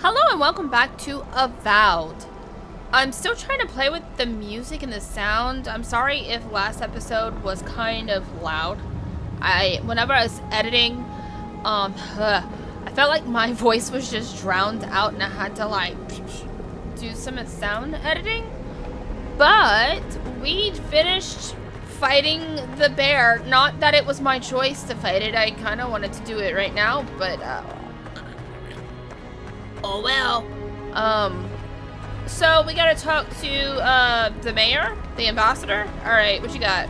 Hello and welcome back to Avowed. I'm still trying to play with the music and the sound. I'm sorry if last episode was kind of loud. Whenever I was editing, I felt like my voice was just drowned out and I had to like do some sound editing. But we finished fighting the bear. Not that it was my choice to fight it. I kind of wanted to do it right now, but oh well. So we gotta talk to the mayor, the ambassador. All right, what you got?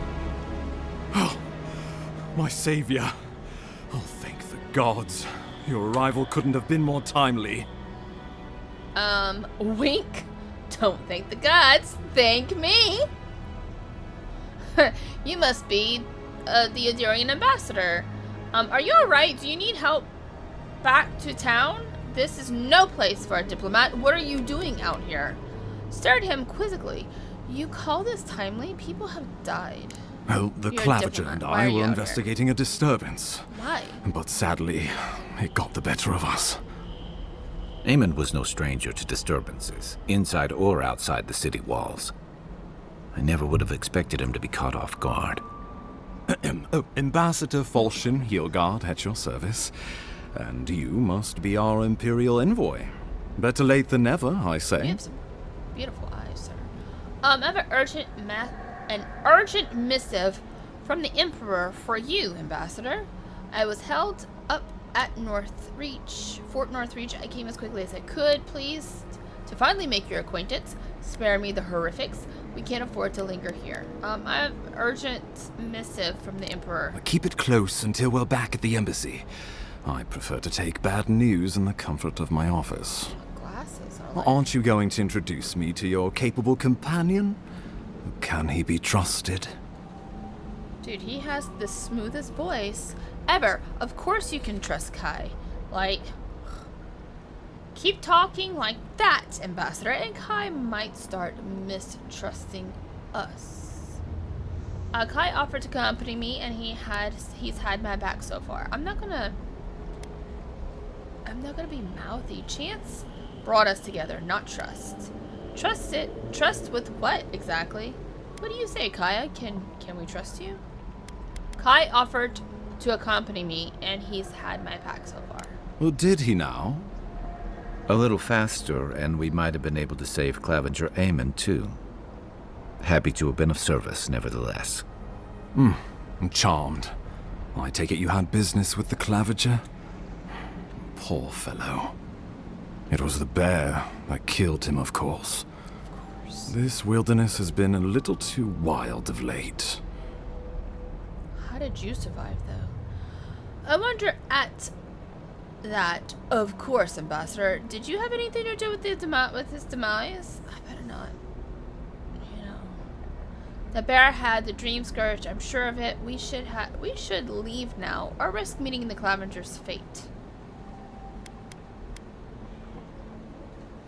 Oh, my savior. Oh, thank the gods. Your arrival couldn't have been more timely. Wink. Don't thank the gods, thank me. You must be the Eoranian ambassador. Are you alright? Do you need help back to town? This is no place for a diplomat. What are you doing out here? Stared at him quizzically. You call this timely? People have died. Well, the Clavager and I were investigating a disturbance. Why? But sadly, it got the better of us. Eamon was no stranger to disturbances, inside or outside the city walls. I never would have expected him to be caught off guard. Ambassador Falchion Hildegard at your service. And you must be our Imperial envoy. Better late than never, I say. You have some beautiful eyes, sir. I have an urgent missive from the Emperor for you, Ambassador. I was held up at Fort Northreach. I came as quickly as I could, please, to finally make your acquaintance. Spare me the horrifics. We can't afford to linger here. I have urgent missive from the Emperor. Keep it close until we're back at the embassy. I prefer to take bad news in the comfort of my office. Glasses are like... Aren't you going to introduce me to your capable companion? Can he be trusted? Dude, he has the smoothest voice ever. Of course you can trust Kai. Like, keep talking like that, Ambassador, and Kai might start mistrusting us. Kai offered to accompany me, and he's had my back so far. I'm not gonna be mouthy. Chance brought us together, not trust. Trust with what exactly? What do you say, Kaya? Can we trust you? Kai offered to accompany me, and he's had my pack so far. Well, did he now? A little faster, and we might have been able to save Clavager Eamon, too. Happy to have been of service, nevertheless. I'm charmed. I take it you had business with the Clavager? Poor fellow. It was the bear that killed him, of course. This wilderness has been a little too wild of late. How did you survive, though? I wonder at that. Of course, Ambassador. Did you have anything to do with his demise? I better not. You know, the bear had the dream scourge. I'm sure of it. We should leave now, or risk meeting the Clavager's fate.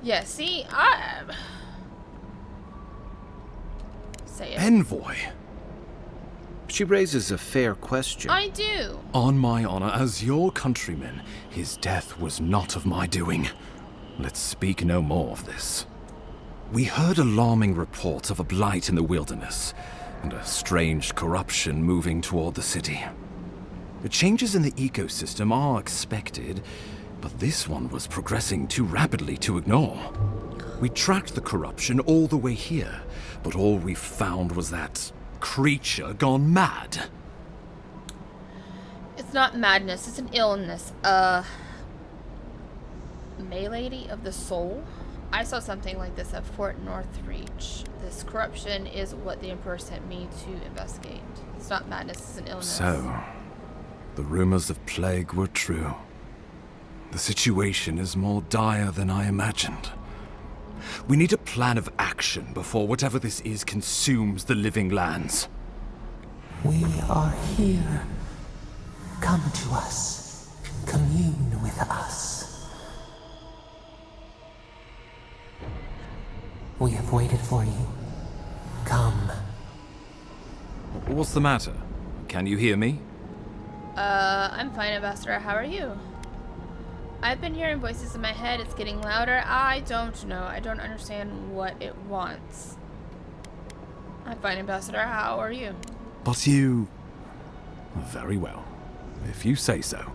Yeah. See, say it. Envoy. She raises a fair question. I do. On my honor as your countryman, his death was not of my doing. Let's speak no more of this. We heard alarming reports of a blight in the wilderness, and a strange corruption moving toward the city. The changes in the ecosystem are expected, but this one was progressing too rapidly to ignore. We tracked the corruption all the way here, but all we found was that creature gone mad. It's not madness, it's an illness. Malady of the soul? I saw something like this at Fort Northreach. This corruption is what the Emperor sent me to investigate. It's not madness, it's an illness. So, the rumors of plague were true. The situation is more dire than I imagined. We need a plan of action before whatever this is consumes the living lands. We are here. Come to us. Commune with us. We have waited for you. Come. What's the matter? Can you hear me? I'm fine, Ambassador. How are you? I've been hearing voices in my head. It's getting louder. I don't know. I don't understand what it wants. I'm fine, Ambassador. How are you? But you... Very well, if you say so.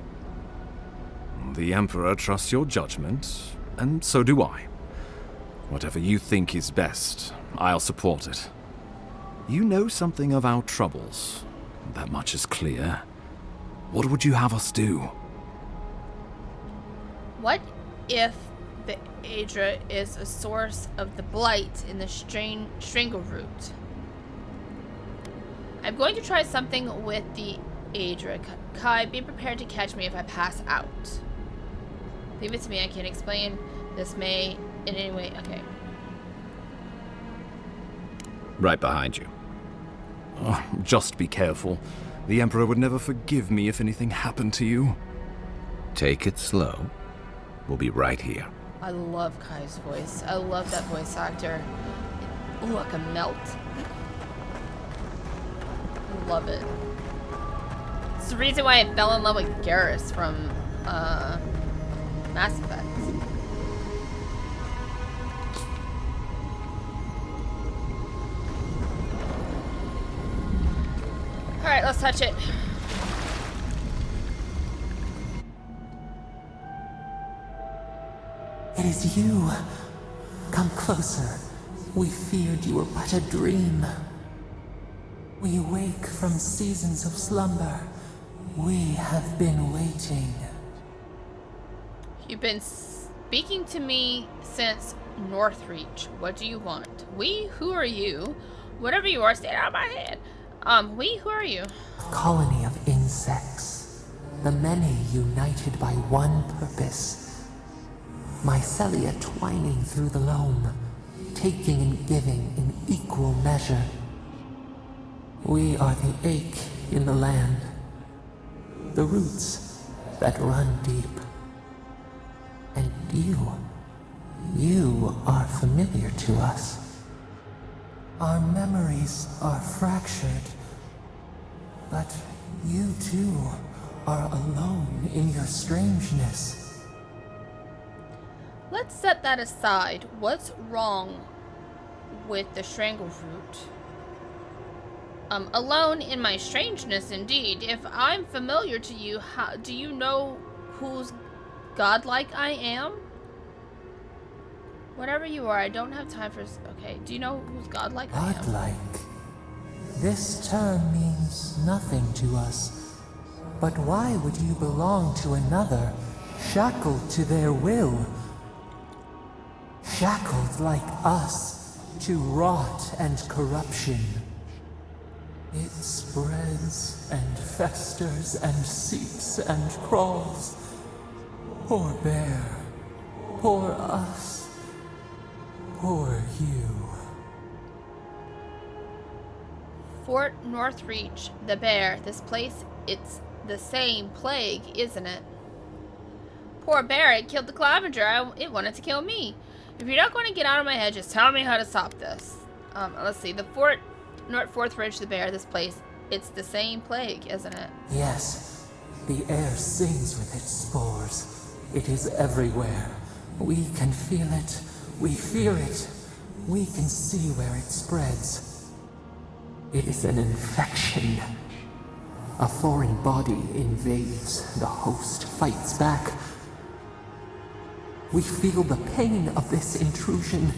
The Emperor trusts your judgment, and so do I. Whatever you think is best, I'll support it. You know something of our troubles. That much is clear. What would you have us do? What if the Aedra is a source of the blight in the strangle root? I'm going to try something with the Aedra. Kai, be prepared to catch me if I pass out. Leave it to me. I can't explain. This may in any way. Okay. Right behind you. Oh, just be careful. The Emperor would never forgive me if anything happened to you. Take it slow. We'll be right here. I love Kai's voice. I love that voice actor. Ooh, I can melt. Love it. It's the reason why I fell in love with Garrus from Mass Effect. Alright, let's touch it. It is you. Come closer. We feared you were but a dream. We wake from seasons of slumber. We have been waiting. You've been speaking to me since Northreach. What do you want? We? Who are you? Whatever you are, stay out of my head. We? Who are you? A colony of insects. The many united by one purpose. Mycelia twining through the loam, taking and giving in equal measure. We are the ache in the land, the roots that run deep. And you are familiar to us. Our memories are fractured, but you too are alone in your strangeness. Let's set that aside. What's wrong with the Strangleroot? Alone in my strangeness, indeed. If I'm familiar to you, how do you know whose godlike I am? Whatever you are, I don't have time for... Okay, do you know whose godlike I am? Godlike? This term means nothing to us. But why would you belong to another, shackled to their will? Shackled like us to rot and corruption. It spreads and festers and seeps and crawls. Poor bear. Poor us. Poor you. Fort Northreach, the bear. This place, it's the same plague, isn't it? Poor bear, it killed the Clavenger. It wanted to kill me. If you're not going to get out of my head, just tell me how to stop this. Let's see. The Fort Northreach, the bear. This place, it's the same plague, isn't it? Yes. The air sings with its spores. It is everywhere. We can feel it. We fear it. We can see where it spreads. It is an infection. A foreign body invades. The host fights back. We feel the pain of this intrusion.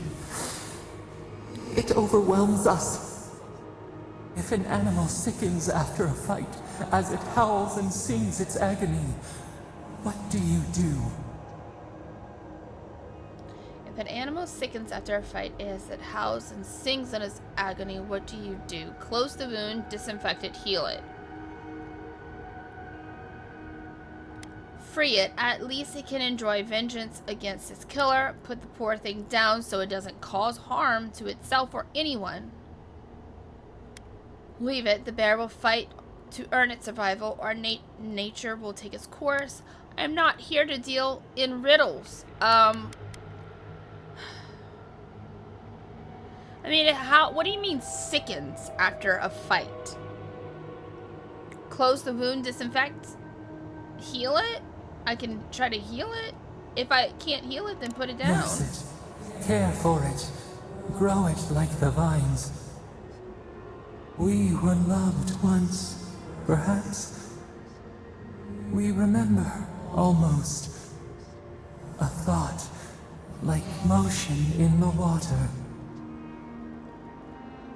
It overwhelms us. If an animal sickens after a fight, as it howls and sings its agony, what do you do? If an animal sickens after a fight as it howls and sings in its agony, what do you do? Close the wound, disinfect it, heal it. Free it. At least it can enjoy vengeance against its killer. Put the poor thing down so it doesn't cause harm to itself or anyone. Leave it. The bear will fight to earn its survival, or nature will take its course. I'm not here to deal in riddles. I mean, what do you mean sickens after a fight? Close the wound, disinfect, heal it? I can try to heal it. If I can't heal it, then put it down. Nurse it. Care for it. Grow it like the vines. We were loved once, perhaps. We remember, almost. A thought, like motion in the water.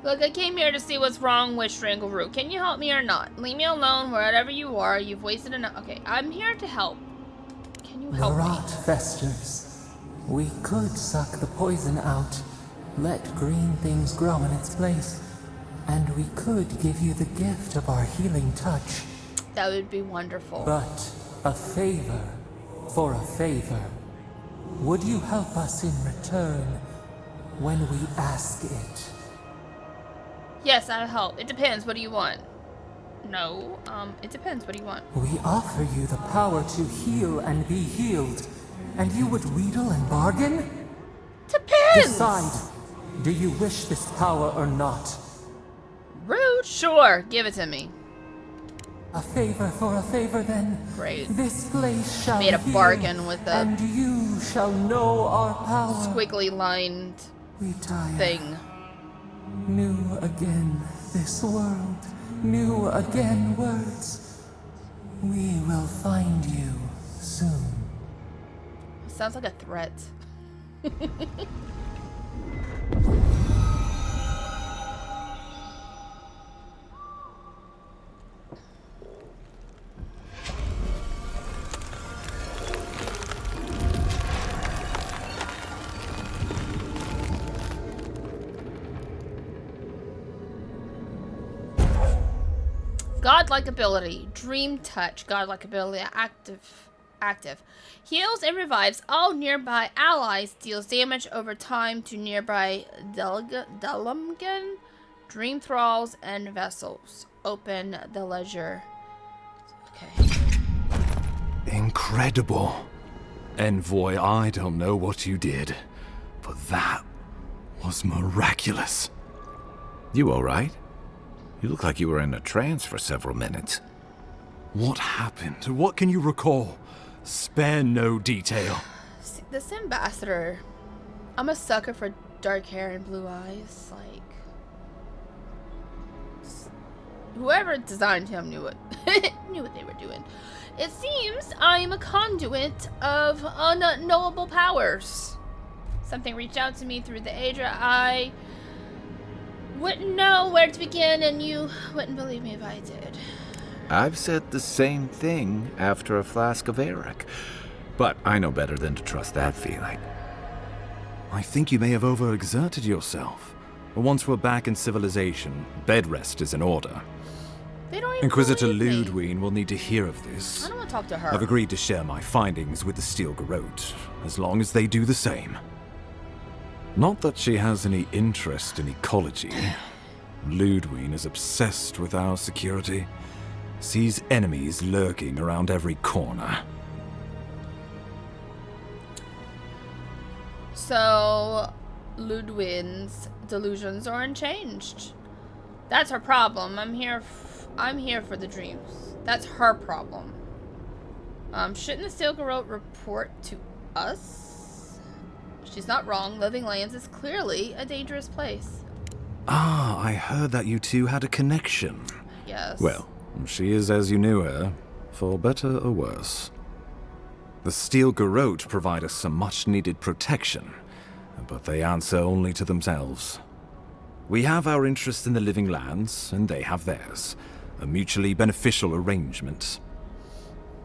Look, I came here to see what's wrong with Strangleroot. Can you help me or not? Leave me alone wherever you are. You've wasted enough. Okay, I'm here to help. Can you help The me? rot festers. We could suck the poison out, let green things grow in its place, and we could give you the gift of our healing touch. That would be wonderful. But a favor for a favor. Would you help us in return when we ask it? Yes, I'll help. It depends. What do you want? No, it depends. What do you want? We offer you the power to heal and be healed, and you would wheedle and bargain? Depends! Decide. Do you wish this power or not? Rude? Sure. Give it to me. A favor for a favor, then. Great. This place shall Made a heal, bargain with a and you shall know our power. squiggly lined We tire. thing. New again this world, new again words. We will find you soon. Sounds like a threat. Godlike ability. Dream touch. Godlike ability. Active. Heals and revives all nearby allies. Deals damage over time to nearby Delumgan, Dream Thralls, and Vessels. Open the ledger. Okay. Incredible. Envoy, I don't know what you did, but that was miraculous. You all right? You look like you were in a trance for several minutes. What happened? What can you recall? Spare no detail. This ambassador. I'm a sucker for dark hair and blue eyes. Like, whoever designed him knew it. Knew what they were doing. It seems I am a conduit of unknowable powers. Something reached out to me through the Aedra. I wouldn't know where to begin, and you wouldn't believe me if I did. I've said the same thing after a flask of Eric, but I know better than to trust that feeling. I think you may have overexerted yourself. Once we're back in civilization, bed rest is in order. They don't even Inquisitor believe me. Ludwine will need to hear of this. I don't want to talk to her. I've agreed to share my findings with the Steel Garrote, as long as they do the same. Not that she has any interest in ecology. Ludwine is obsessed with our security. Sees enemies lurking around every corner. So, Ludwine's delusions are unchanged. That's her problem. I'm here for the dreams. That's her problem. Shouldn't the Steel Garrote report to us? She's not wrong. Living Lands is clearly a dangerous place. Ah, I heard that you two had a connection. Yes. Well, she is as you knew her, for better or worse. The Steel Garrote provide us some much-needed protection, but they answer only to themselves. We have our interest in the Living Lands, and they have theirs. A mutually beneficial arrangement.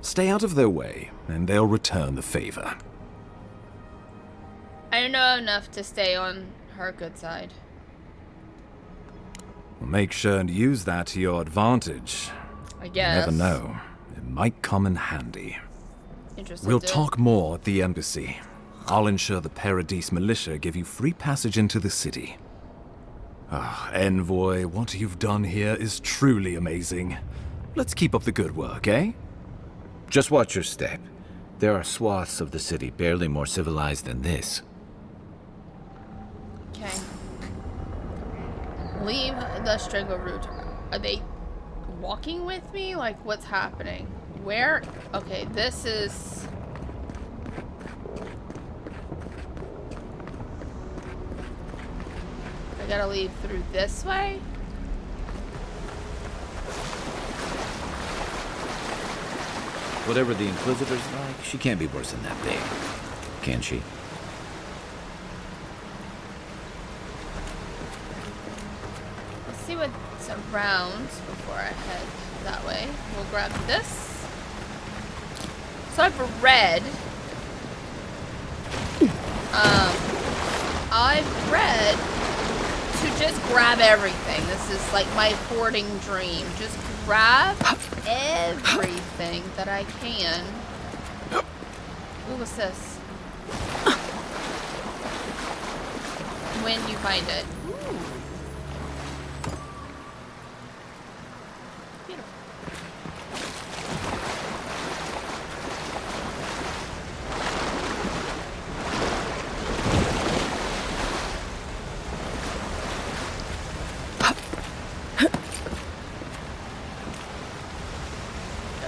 Stay out of their way, and they'll return the favor. I know enough to stay on her good side. Make sure and use that to your advantage. I guess. You never know. It might come in handy. Interested. We'll talk more at the embassy. I'll ensure the Paradis militia give you free passage into the city. Ah, Envoy, what you've done here is truly amazing. Let's keep up the good work, eh? Just watch your step. There are swaths of the city barely more civilized than this. Okay. Leave the Strangleroot. Are they walking with me? Like, what's happening? Where? Okay, this is... gotta leave through this way? Whatever the Inquisitor's like, she can't be worse than that big. Can she? Let's see what's around before I head that way. We'll grab this. So I've read. I've read to just grab everything. This is like my hoarding dream. Just grab everything that I can. Ooh, what's this? When you find it. Ooh. Beautiful.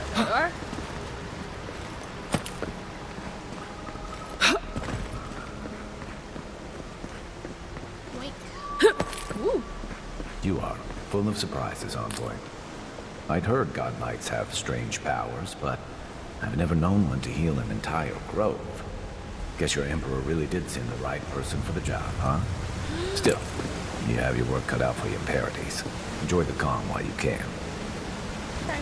There we are. Woo. You are full of surprises, envoy. I'd heard god knights have strange powers, but I've never known one to heal an entire grove. Guess your emperor really did send the right person for the job, huh? Still, you have your work cut out for you in Paradis. Enjoy the calm while you can. Okay.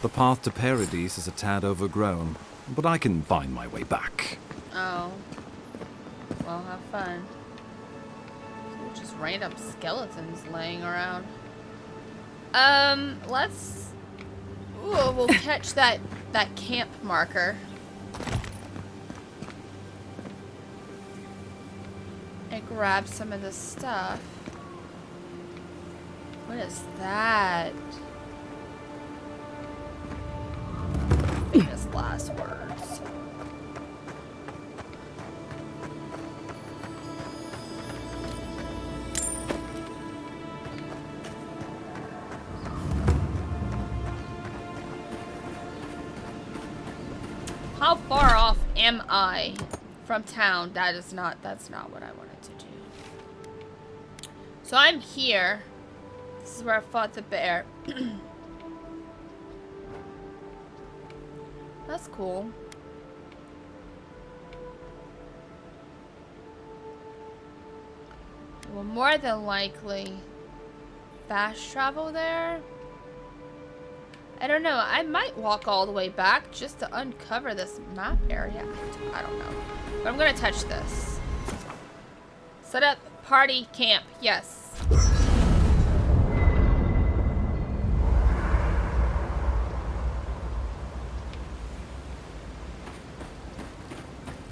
The path to Paradis is a tad overgrown, but I can find my way back. Oh. Well, have fun. Just random skeletons laying around. Let's... Ooh, we'll catch that camp marker. And grab some of the stuff. What is that? Famous last words. How far off am I from town? That's not what I wanted to do. So I'm here. This is where I fought the bear. That's cool. Well, more than likely fast travel there. I don't know. I might walk all the way back just to uncover this map area. I don't know. But I'm gonna touch this. Set up party camp. Yes.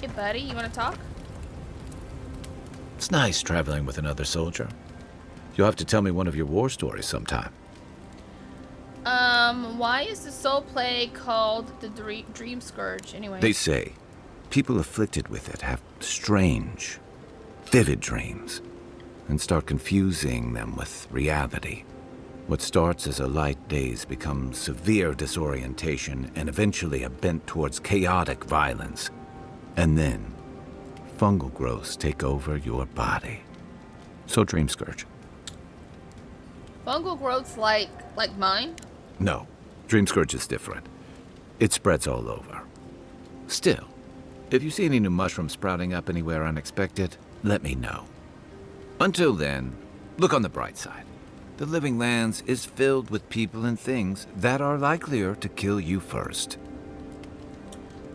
Hey, buddy, you want to talk? It's nice traveling with another soldier. You'll have to tell me one of your war stories sometime. Why is the soul plague called the Dream Scourge anyway? They say people afflicted with it have strange, vivid dreams and start confusing them with reality. What starts as a light daze becomes severe disorientation and eventually a bent towards chaotic violence. And then, fungal growths take over your body. So Dream Scourge. Fungal growths like mine? No, Dream Scourge is different. It spreads all over. Still, if you see any new mushrooms sprouting up anywhere unexpected, let me know. Until then, look on the bright side. The Living Lands is filled with people and things that are likelier to kill you first.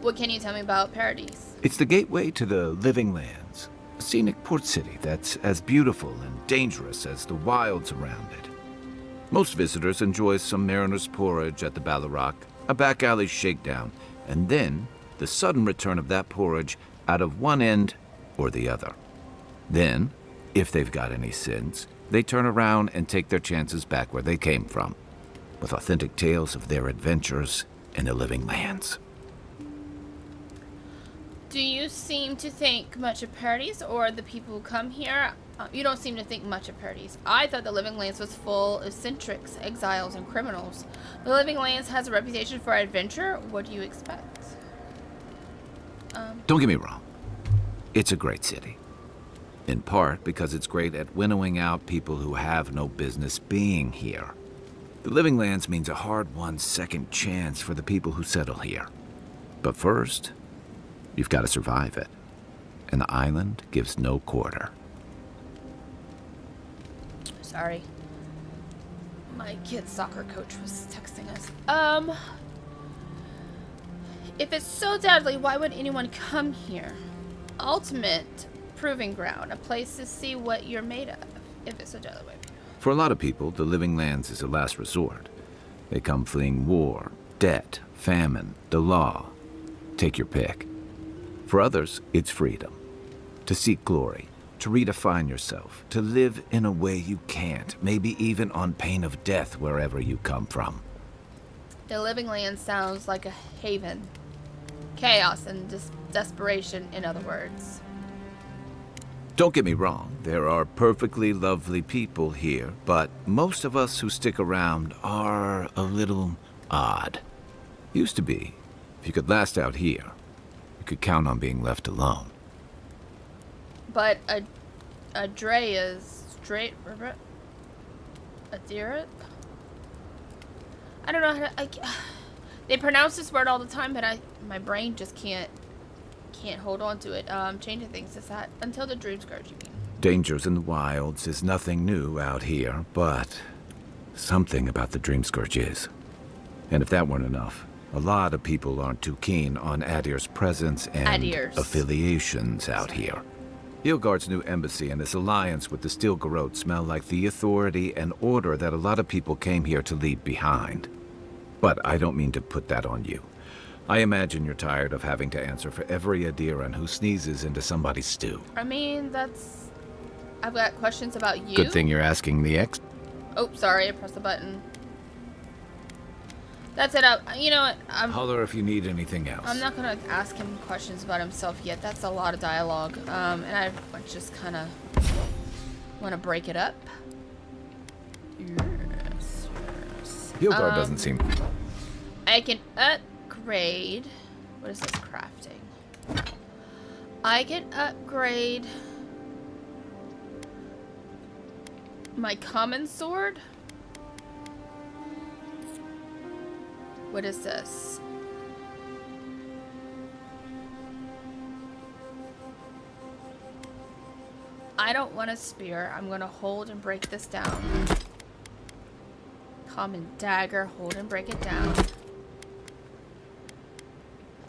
What can you tell me about Paradis? It's the gateway to the Living Lands, a scenic port city that's as beautiful and dangerous as the wilds around it. Most visitors enjoy some mariner's porridge at the Ballarrock, a back alley shakedown, and then the sudden return of that porridge out of one end or the other. Then, if they've got any sense, they turn around and take their chances back where they came from, with authentic tales of their adventures in the Living Lands. Do you seem to think much of Paradis or the people who come here? You don't seem to think much of Paradis. I thought the Living Lands was full of eccentrics, exiles, and criminals. The Living Lands has a reputation for adventure. What do you expect? Don't get me wrong. It's a great city. In part because it's great at winnowing out people who have no business being here. The Living Lands means a hard-won second chance for the people who settle here. But first, you've got to survive it. And the island gives no quarter. Sorry. My kid's soccer coach was texting us. If it's so deadly, why would anyone come here? Ultimate proving ground, a place to see what you're made of. If it's so deadly, why? For a lot of people, the Living Lands is a last resort. They come fleeing war, debt, famine, the law. Take your pick. For others, it's freedom. To seek glory, to redefine yourself, to live in a way you can't, maybe even on pain of death wherever you come from. The Living Land sounds like a haven. Chaos and desperation, in other words. Don't get me wrong, there are perfectly lovely people here, but most of us who stick around are a little odd. Used to be. If you could last out here, you could count on being left alone. But Adrea's straight Adira? I don't know how to. They pronounce this word all the time, but my brain just can't hold on to it. Changing things is that until the dream scourge, you mean? Dangers in the wilds is nothing new out here, but something about the dream scourge is. And if that weren't enough, a lot of people aren't too keen on Adir's presence and affiliations out here. Ilgard's new embassy and his alliance with the Steel Garrote smell like the authority and order that a lot of people came here to leave behind. But I don't mean to put that on you. I imagine you're tired of having to answer for every Adiran who sneezes into somebody's stew. I mean, I've got questions about you. Good thing you're asking the ex. Oh, sorry, I pressed the button. That's it. You know what? Holler if you need anything else. I'm not gonna ask him questions about himself yet. That's a lot of dialogue, and I just kind of want to break it up. Yes. Ilgard doesn't seem. I can upgrade. What is this crafting? I can upgrade my common sword. What is this? I don't want a spear. I'm gonna hold and break this down. Common dagger, hold and break it down.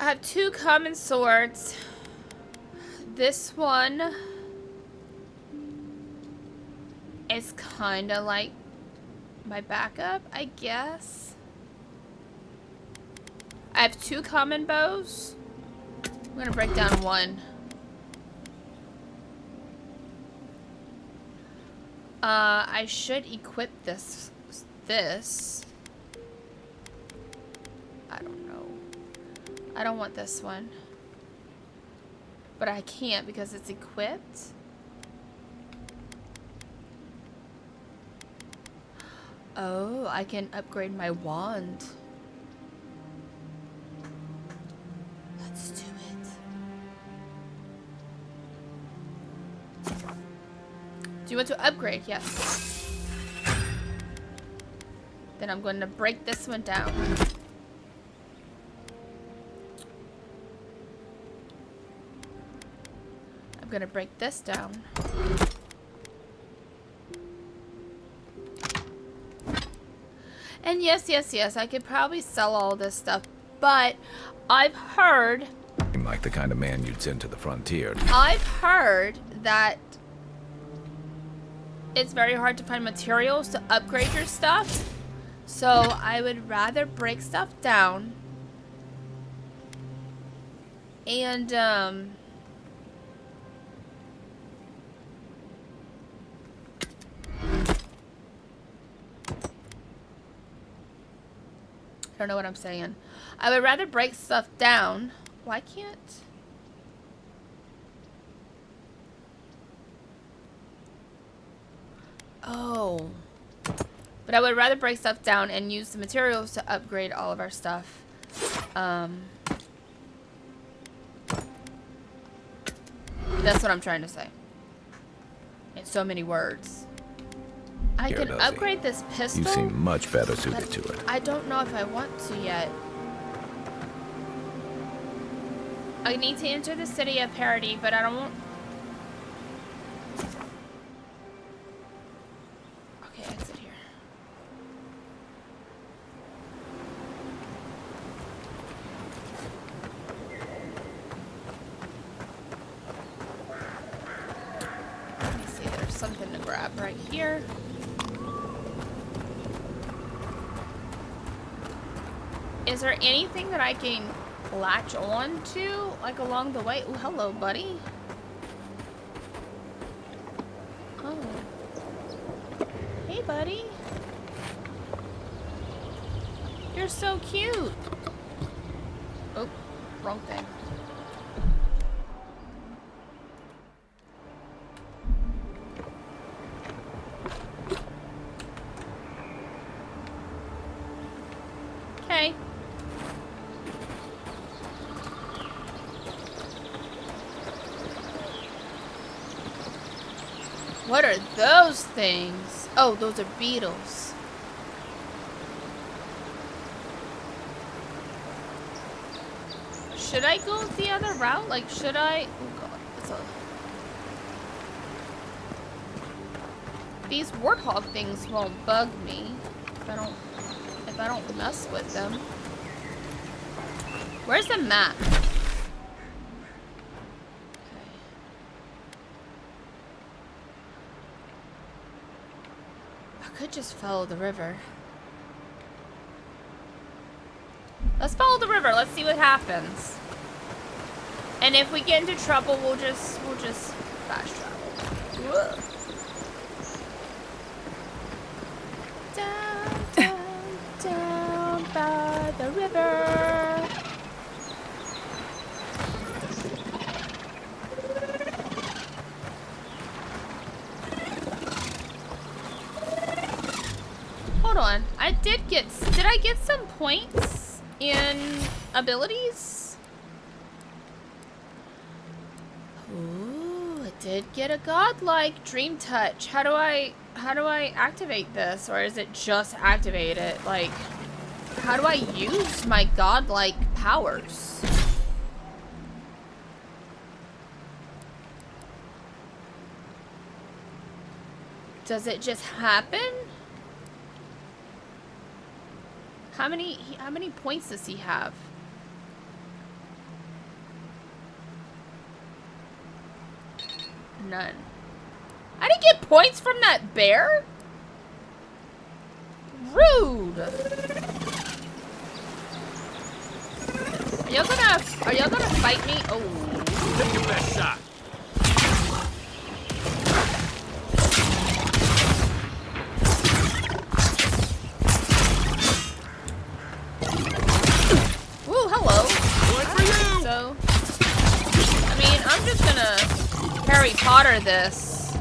I have 2 common swords. This one is kind of like my backup, I guess. I have 2 common bows. I'm gonna break down one. I should equip this. I don't know. I don't want this one. But I can't because it's equipped. Oh, I can upgrade my wand. Let's do it. Do you want to upgrade? Yes. Then I'm going to break this one down. I'm going to break this down. And yes, I could probably sell all this stuff, but I've heard... Like the kind of man you'd send to the frontier. I've heard that it's very hard to find materials to upgrade your stuff. So I would rather break stuff down and I don't know what I'm saying. I would rather break stuff down. Why can't Oh. But I would rather break stuff down and use the materials to upgrade all of our stuff. That's what I'm trying to say. In so many words. I Here, can Nosy. upgrade this pistol. You seem much better suited to it. I don't know if I want to yet. I need to enter the city of Paradis, but I don't want... Okay, exit here. Let me see, there's something to grab right here. Is there anything that I can latch on to, like, along the way? Oh, hello, buddy. Oh. Hey, buddy. You're so cute. Oh, wrong thing. Okay. What are those things? Oh, those are beetles. Should I go the other route? Like, should I? Oh god, it's a... These warthog things won't bug me if I don't mess with them. Where's the map? Could just follow the river. Let's follow the river. Let's see what happens. And if we get into trouble, we'll just fast travel. Whoa. Down, down, down by the river. Hold on. Did I get some points in abilities? Ooh, I did get a godlike dream touch. How do I activate this? Or is it just activate it? Like, how do I use my godlike powers? Does it just happen? How many points does he have? None. I didn't get points from that bear? Rude. Are y'all gonna fight me? Oh. Take your best shot. Ooh, hello. One for you. So, I mean, I'm just gonna Harry Potter this.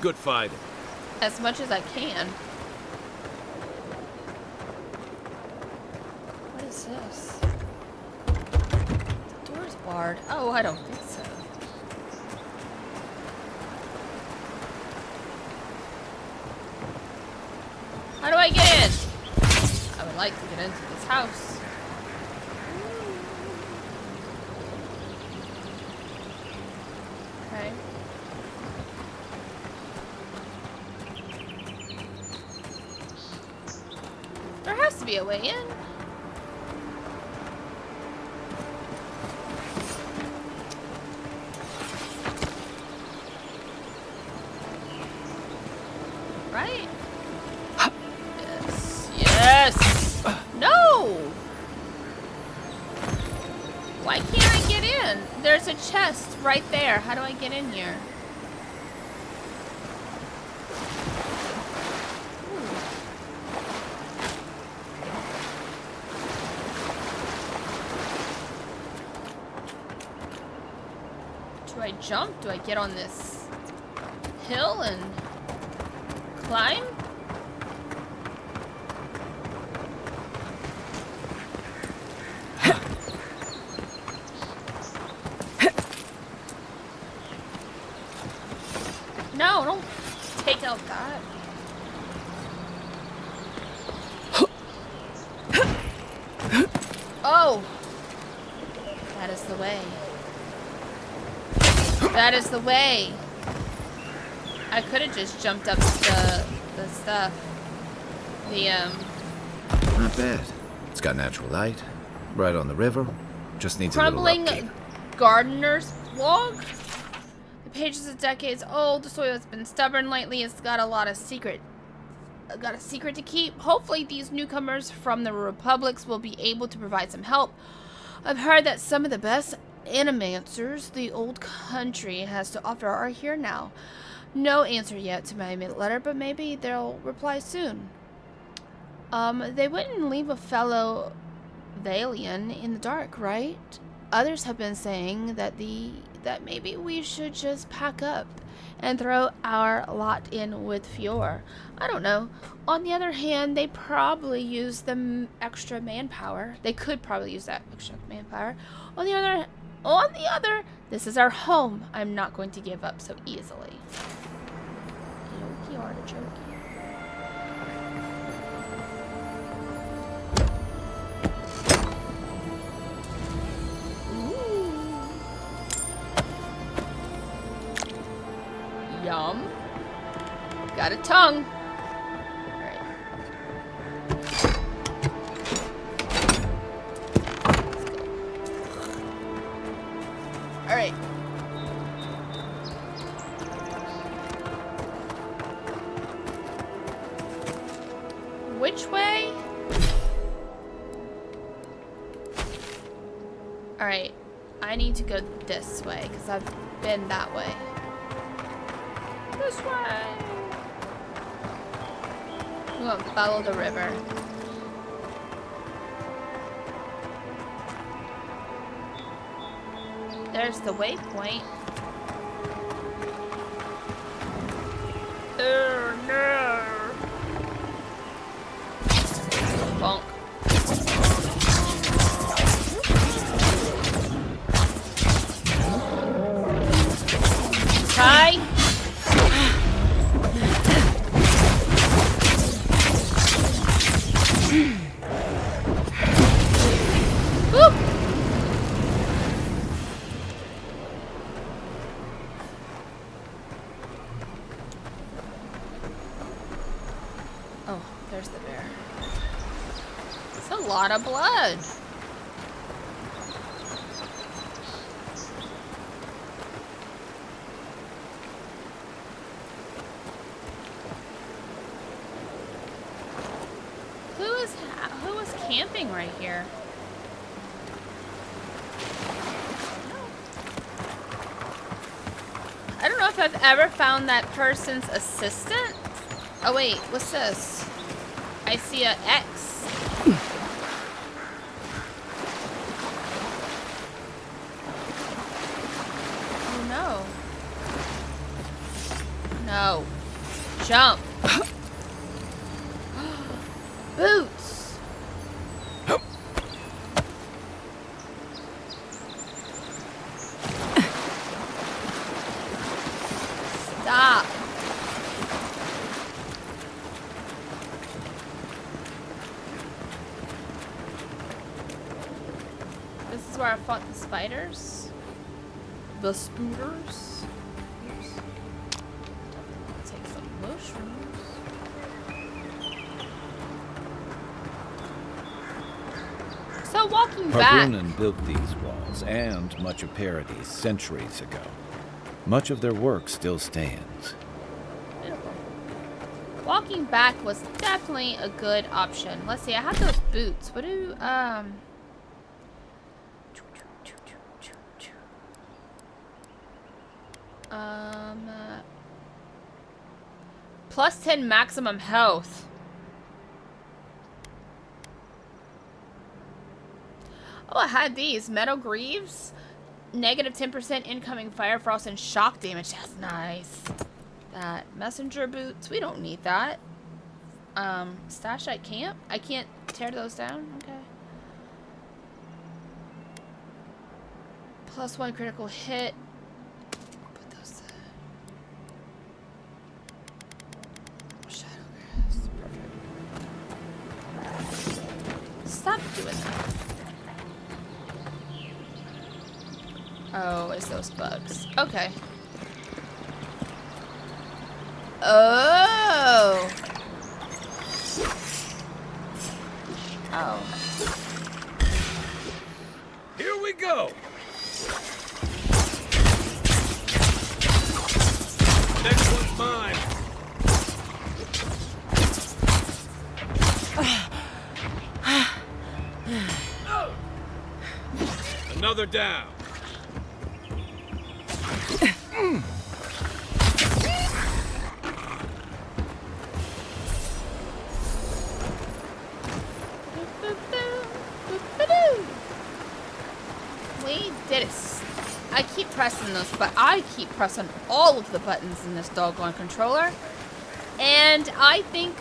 Good fighting. As much as I can. What is this? The door's barred. Oh, I don't think so. How do I get in? I would like to get into this house. Okay. There has to be a way in. Right? Yes. Yes! No! Why can't I get in? There's a chest right there. How do I get in here? Do I I jump? Do I get on this hill and climb? No, don't take out that. Oh! That is the way. That is the way. I could have just jumped up the stuff. Not bad. It's got natural light, right on the river. Just needs a little Crumbling upkeep. gardener's log. The page is decades old. The soil has been stubborn lately. It's got a lot of secret. Got a secret to keep. Hopefully, these newcomers from the republics will be able to provide some help. I've heard that some of the best animancers the old country has to offer are here now. No answer yet to my letter, but maybe they'll reply soon. They wouldn't leave a fellow Valian in the dark, right? Others have been saying that maybe we should just pack up and throw our lot in with Fior. I don't know. On the other hand, they probably use the extra manpower. They could probably use that extra manpower. On the other, this is our home. I'm not going to give up so easily. Yoki artichoke. Yum. Got a tongue. Alright. Alright. Which way? Alright. I need to go this way because I've been that way. This way. We won't follow the river. There's the waypoint. Oh no! Bonk. Hi. Boop. Oh, there's the bear. It's a lot of blood. Who is camping right here? I don't know if I've ever found that person's assistant. Oh wait, what's this? I see a X. Oh no. No. Jump. Boots. Stop. This is where I fought the spiders. The spooters. Oops. Definitely take some mushrooms. So walking back. Harbunan built these walls and much of Paradis centuries ago. Much of their work still stands. Beautiful. Walking back was definitely a good option. Let's see, I have those boots. What do, plus 10 maximum health. Oh, I had these. Metal greaves. Negative 10% incoming fire frost and shock damage. That's nice. That messenger boots. We don't need that. Stash at camp. I can't tear those down. Okay. +1 critical hit. Put those. Shadow grasp. Perfect. Stop doing that. Oh, it's those bugs. Okay. Oh. Oh. Here we go! Next one's mine! Another down. We did it. I keep pressing those, but I keep pressing all of the buttons in this doggone controller. And I think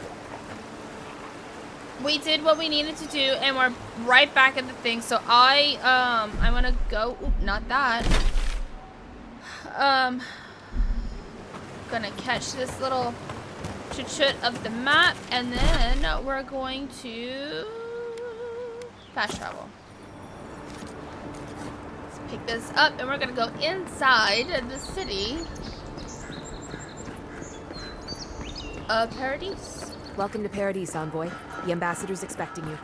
we did what we needed to do, and we're right back at the thing. So I'm gonna go. Oop, not that. Gonna catch this little chit of the map, and then we're going to fast travel. Let's pick this up, and we're gonna go inside the city of Paradis. Welcome to Paradis, Envoy. The ambassador's expecting you.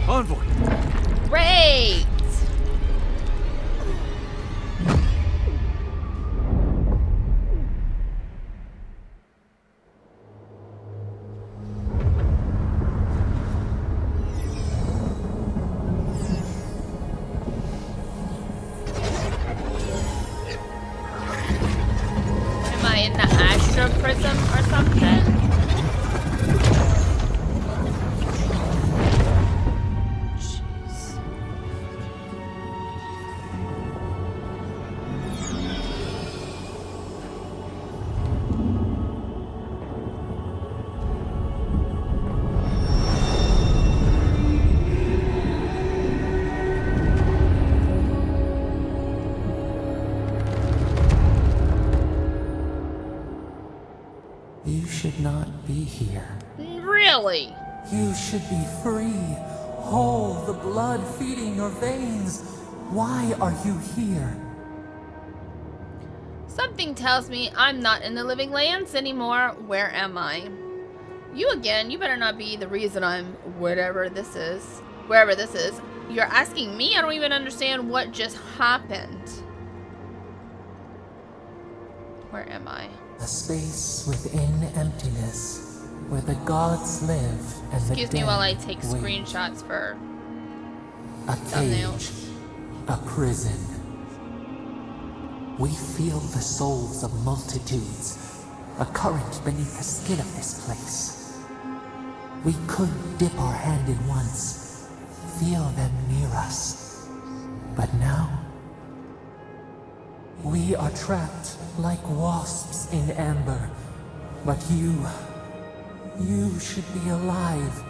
Envoy! Great! Am I in the Astro Prism or something? Jeez. You should not be here. Really? You should be free, whole, the blood feeding your veins. Why are you here? Something tells me I'm not in the living lands anymore. Where am I? You again. You better not be the reason I'm whatever this is. Wherever this is. You're asking me? I don't even understand what just happened. Where am I? A space within emptiness, where the gods live and the Excuse me dead while I take wait. screenshots for A thumbnail. cage, a prison. We feel the souls of multitudes, a current beneath the skin of this place. We could dip our hand in once, feel them near us. But now, we are trapped like wasps in amber. But you should be alive.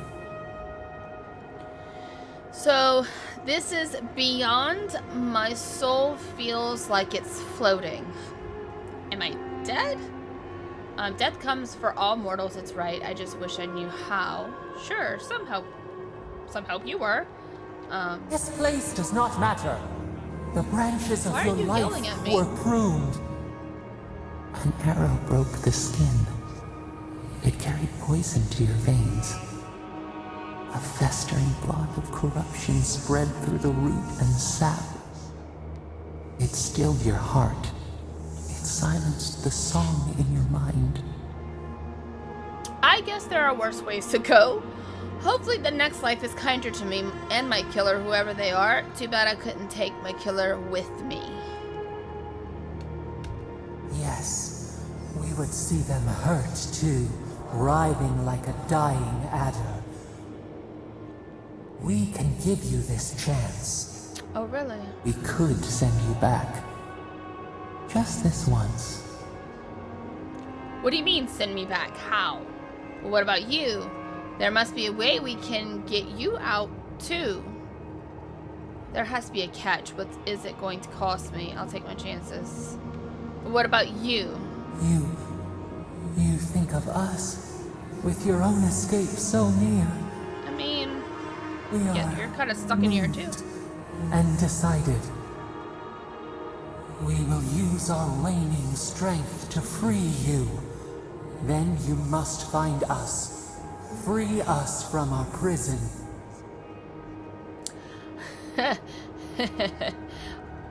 So, this is beyond. My soul feels like it's floating. Am I dead? Death comes for all mortals, it's right. I just wish I knew how. Sure, some help you were. This place does not matter. The branches of Why are your you life yelling at me? were pruned. An arrow broke the skin. It carried poison to your veins. A festering blood of corruption spread through the root and sap. It stilled your heart. It silenced the song in your mind. I guess there are worse ways to go. Hopefully the next life is kinder to me and my killer, whoever they are. Too bad I couldn't take my killer with me. Yes, we would see them hurt too, writhing like a dying adder. We can give you this chance. Oh, really? We could send you back. Just this once. What do you mean, send me back? How? Well, what about you? There must be a way we can get you out, too. There has to be a catch. What is it going to cost me? I'll take my chances. But what about you? You think of us, with your own escape so near. I mean, We yeah, are you're kind of stuck in here, too. moved and decided. We will use our waning strength to free you. Then you must find us. Free us from our prison.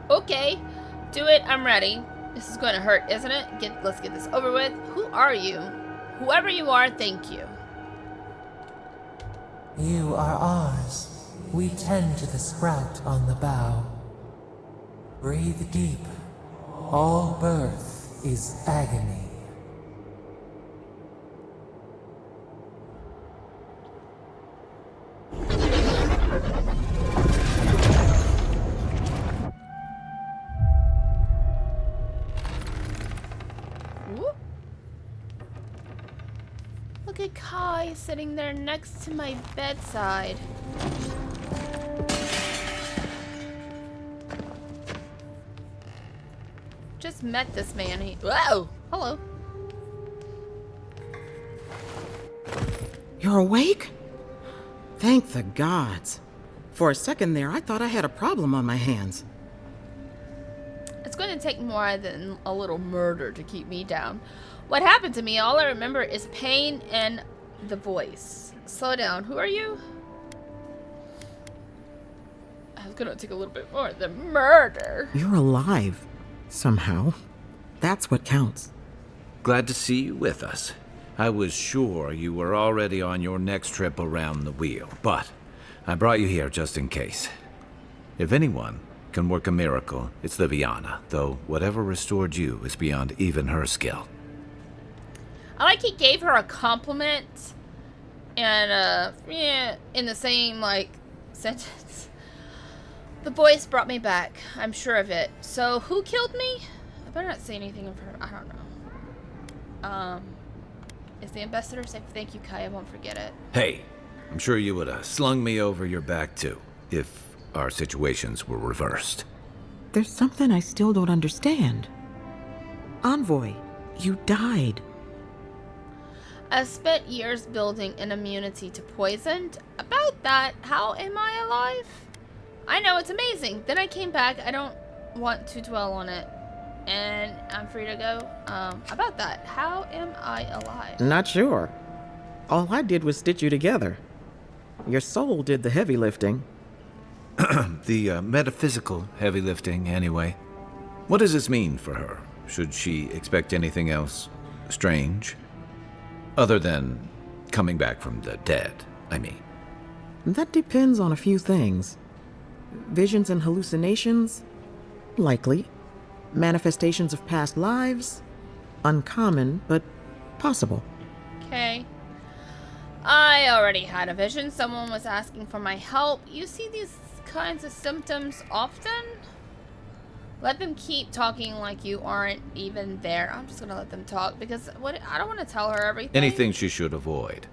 Okay, do it. I'm ready. This is going to hurt, isn't it? Let's get this over with. Who are you? Whoever you are, thank you. You are ours. We tend to the sprout on the bough. Breathe deep. All birth is agony. Whoop. Look at Kai sitting there next to my bedside. Just met this man. Whoa! Hello. You're awake? Thank the gods. For a second there, I thought I had a problem on my hands. It's going to take more than a little murder to keep me down. What happened to me, all I remember is pain and the voice. Slow down. Who are you? It's going to take a little bit more than murder. You're alive. Somehow. That's what counts. Glad to see you with us. I was sure you were already on your next trip around the wheel, but I brought you here just in case. If anyone can work a miracle, it's Liviana, though whatever restored you is beyond even her skill. I like he gave her a compliment and, yeah, in the same, sentence. The voice brought me back. I'm sure of it. So, who killed me? I better not say anything of her. I don't know. Is the ambassador safe? Thank you, Kai. I won't forget it. Hey, I'm sure you would have slung me over your back too, if our situations were reversed. There's something I still don't understand. Envoy, you died. I've spent years building an immunity to poison. About that, how am I alive? I know, it's amazing. Then I came back. I don't want to dwell on it. And I'm free to go. About that, how am I alive? Not sure. All I did was stitch you together. Your soul did the heavy lifting. The metaphysical heavy lifting, anyway. What does this mean for her? Should she expect anything else strange? Other than coming back from the dead, I mean. That depends on a few things. Visions and hallucinations? Likely. Manifestations of past lives? Uncommon, but possible. Okay. I already had a vision. Someone was asking for my help. You see these kinds of symptoms often? Let them keep talking like you aren't even there. I'm just gonna let them talk because I don't want to tell her everything. Anything she should avoid.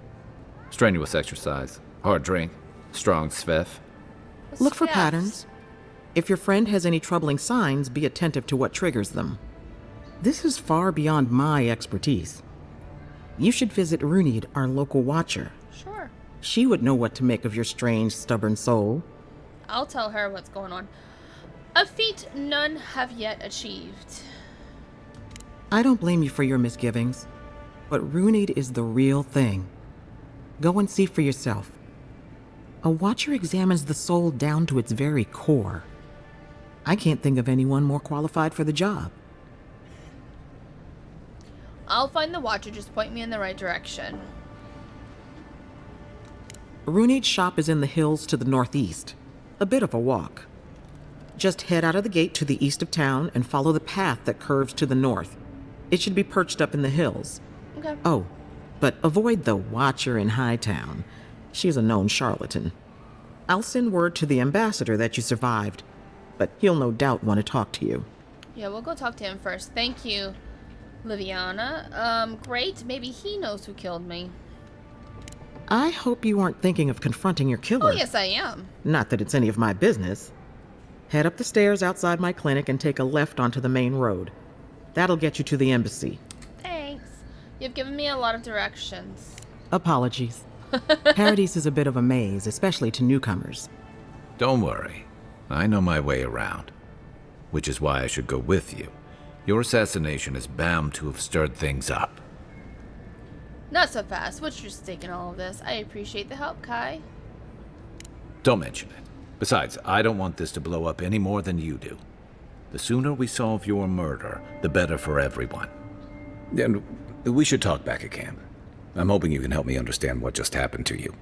Strenuous exercise, hard drink, strong svev. Look for Yes. patterns. If your friend has any troubling signs, be attentive to what triggers them. This is far beyond my expertise. You should visit Runid, our local watcher. Sure. She would know what to make of your strange, stubborn soul. I'll tell her what's going on. A feat none have yet achieved. I don't blame you for your misgivings, but Runid is the real thing. Go and see for yourself. A watcher examines the soul down to its very core. I can't think of anyone more qualified for the job. I'll find the watcher. Just point me in the right direction. Runeade's shop is in the hills to the northeast. A bit of a walk. Just head out of the gate to the east of town and follow the path that curves to the north. It should be perched up in the hills. Okay. Oh, but avoid the Watcher in Hightown. She's a known charlatan. I'll send word to the ambassador that you survived, but he'll no doubt want to talk to you. Yeah, we'll go talk to him first. Thank you, Liviana. Great. Maybe he knows who killed me. I hope you aren't thinking of confronting your killer. Oh, yes, I am. Not that it's any of my business. Head up the stairs outside my clinic and take a left onto the main road. That'll get you to the embassy. Thanks. You've given me a lot of directions. Apologies. Paradis is a bit of a maze, especially to newcomers. Don't worry. I know my way around. Which is why I should go with you. Your assassination is bound to have stirred things up. Not so fast. What's your stake in all of this? I appreciate the help, Kai. Don't mention it. Besides, I don't want this to blow up any more than you do. The sooner we solve your murder, the better for everyone. And we should talk back at camp. I'm hoping you can help me understand what just happened to you.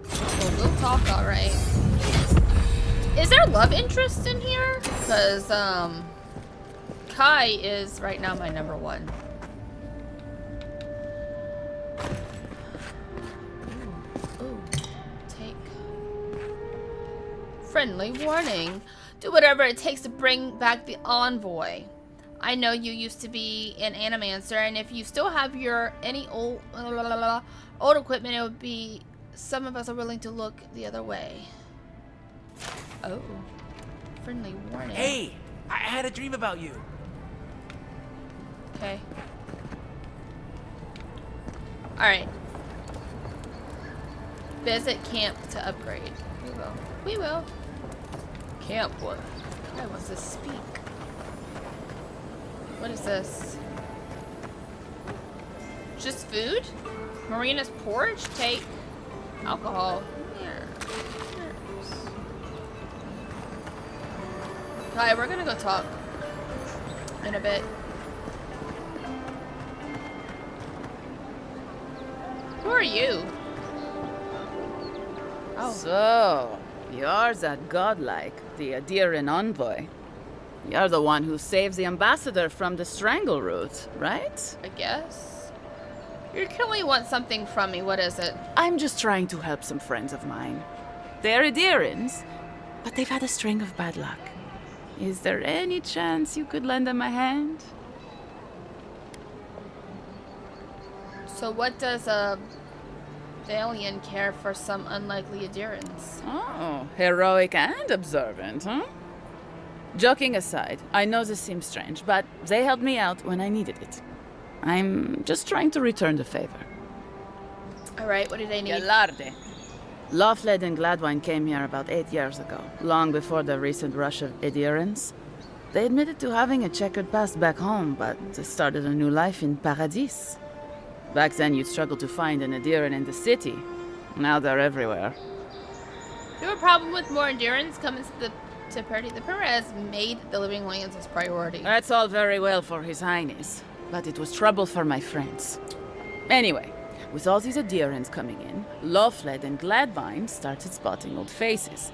Well, we'll talk, alright. Is there love interest in here? Because, Kai is right now my number one. Ooh. Take. Friendly warning. Do whatever it takes to bring back the envoy. I know you used to be an animancer, and if you still have any old equipment, it would be some of us are willing to look the other way. Oh, friendly warning. Hey, I had a dream about you. Okay. All right. Visit camp to upgrade. We will. We will. Camp what? I wants to speak. What is this? Just food? Marina's porch? Take alcohol. Here. Hi, we're gonna go talk in a bit. Who are you? Oh. So, you're that godlike, the Adiran envoy. You're the one who saves the ambassador from the strangle root, right? I guess. You clearly want something from me. What is it? I'm just trying to help some friends of mine. They're Adirans, but they've had a string of bad luck. Is there any chance you could lend them a hand? So what does a Valian care for some unlikely Adirans? Oh, heroic and observant, huh? Joking aside, I know this seems strange, but they helped me out when I needed it. I'm just trying to return the favor. Alright, what do they need? Galarde. Lofled and Gladwine came here about 8 years ago, long before the recent rush of Adirans. They admitted to having a checkered past back home, but they started a new life in Paradis. Back then, you'd struggle to find an Adiran in the city. Now they're everywhere. Do you have a problem with more Adirans coming to Paradis? The Emperor has made the living lands his priority. That's all very well for His Highness, but it was trouble for my friends. Anyway, with all these Adirans coming in, Lofled and Gladvine started spotting old faces.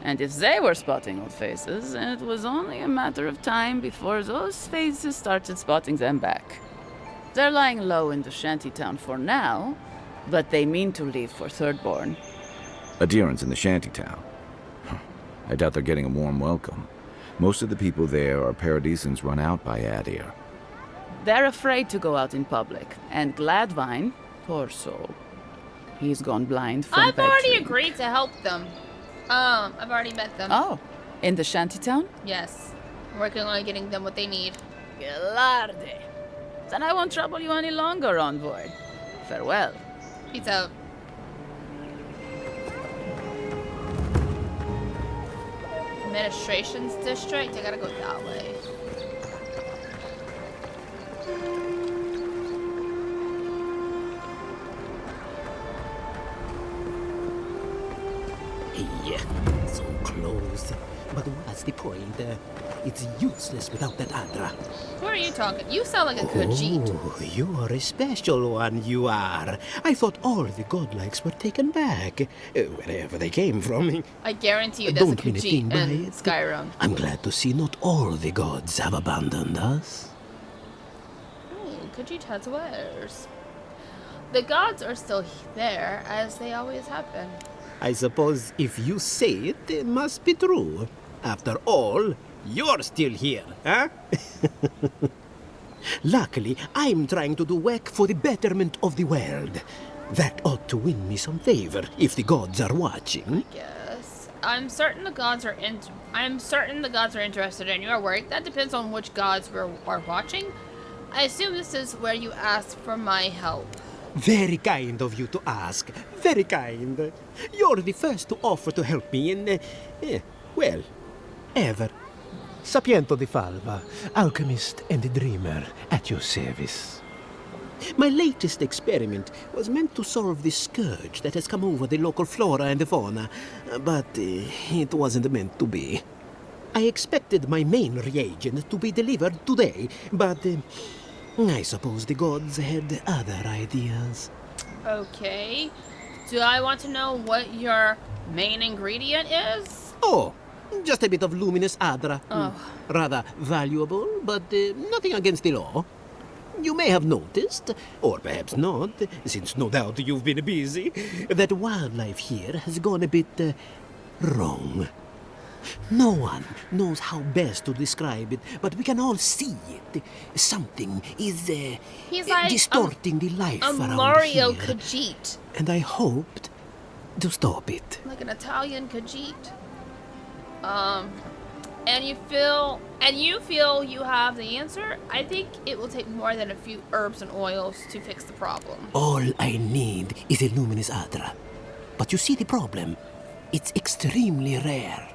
And if they were spotting old faces, it was only a matter of time before those faces started spotting them back. They're lying low in the shantytown for now, but they mean to leave for Thirdborn. Adirans in the shantytown. I doubt they're getting a warm welcome. Most of the people there are Paradisans run out by Adir. They're afraid to go out in public, and Gladvine, poor soul, he's gone blind from I've already veteran. agreed to help them. I've already met them. Oh, in the shantytown? Yes. I'm working on getting them what they need. Galarde. Then I won't trouble you any longer, envoy. Farewell. Peace out. Administration's district? I gotta go that way. Yeah, so close. But what's the point? It's useless without that Adra. Who are you talking? You sound like a Khajiit. Oh, you are a special one, you are. I thought all the godlikes were taken back, wherever they came from. I guarantee you there's a Don't mean a thing Khajiit by in it. Skyrim. I'm glad to see not all the gods have abandoned us. Ooh, Khajiit has wares. The gods are still there, as they always have been. I suppose if you say it, it must be true. After all, you're still here, huh? Luckily, I'm trying to do work for the betterment of the world. That ought to win me some favor if the gods are watching. Yes. I'm certain the gods are interested in your work. That depends on which gods are watching. I assume this is where you ask for my help. Very kind of you to ask. Very kind. You're the first to offer to help me in, well, ever. Sapiento di Falva, alchemist and dreamer, at your service. My latest experiment was meant to solve the scourge that has come over the local flora and fauna, but it wasn't meant to be. I expected my main reagent to be delivered today, but I suppose the gods had other ideas. Okay. Do I want to know what your main ingredient is? Oh, just a bit of luminous Adra. Oh. Rather valuable, but nothing against the law. You may have noticed, or perhaps not, since no doubt you've been busy, that wildlife here has gone a bit wrong. No one knows how best to describe it, but we can all see it. Something is He's like distorting the life a around Mario here. Khajiit. And I hoped to stop it. Like an Italian Khajiit. And you feel you have the answer? I think it will take more than a few herbs and oils to fix the problem. All I need is a luminous Adra. But you see the problem? It's extremely rare.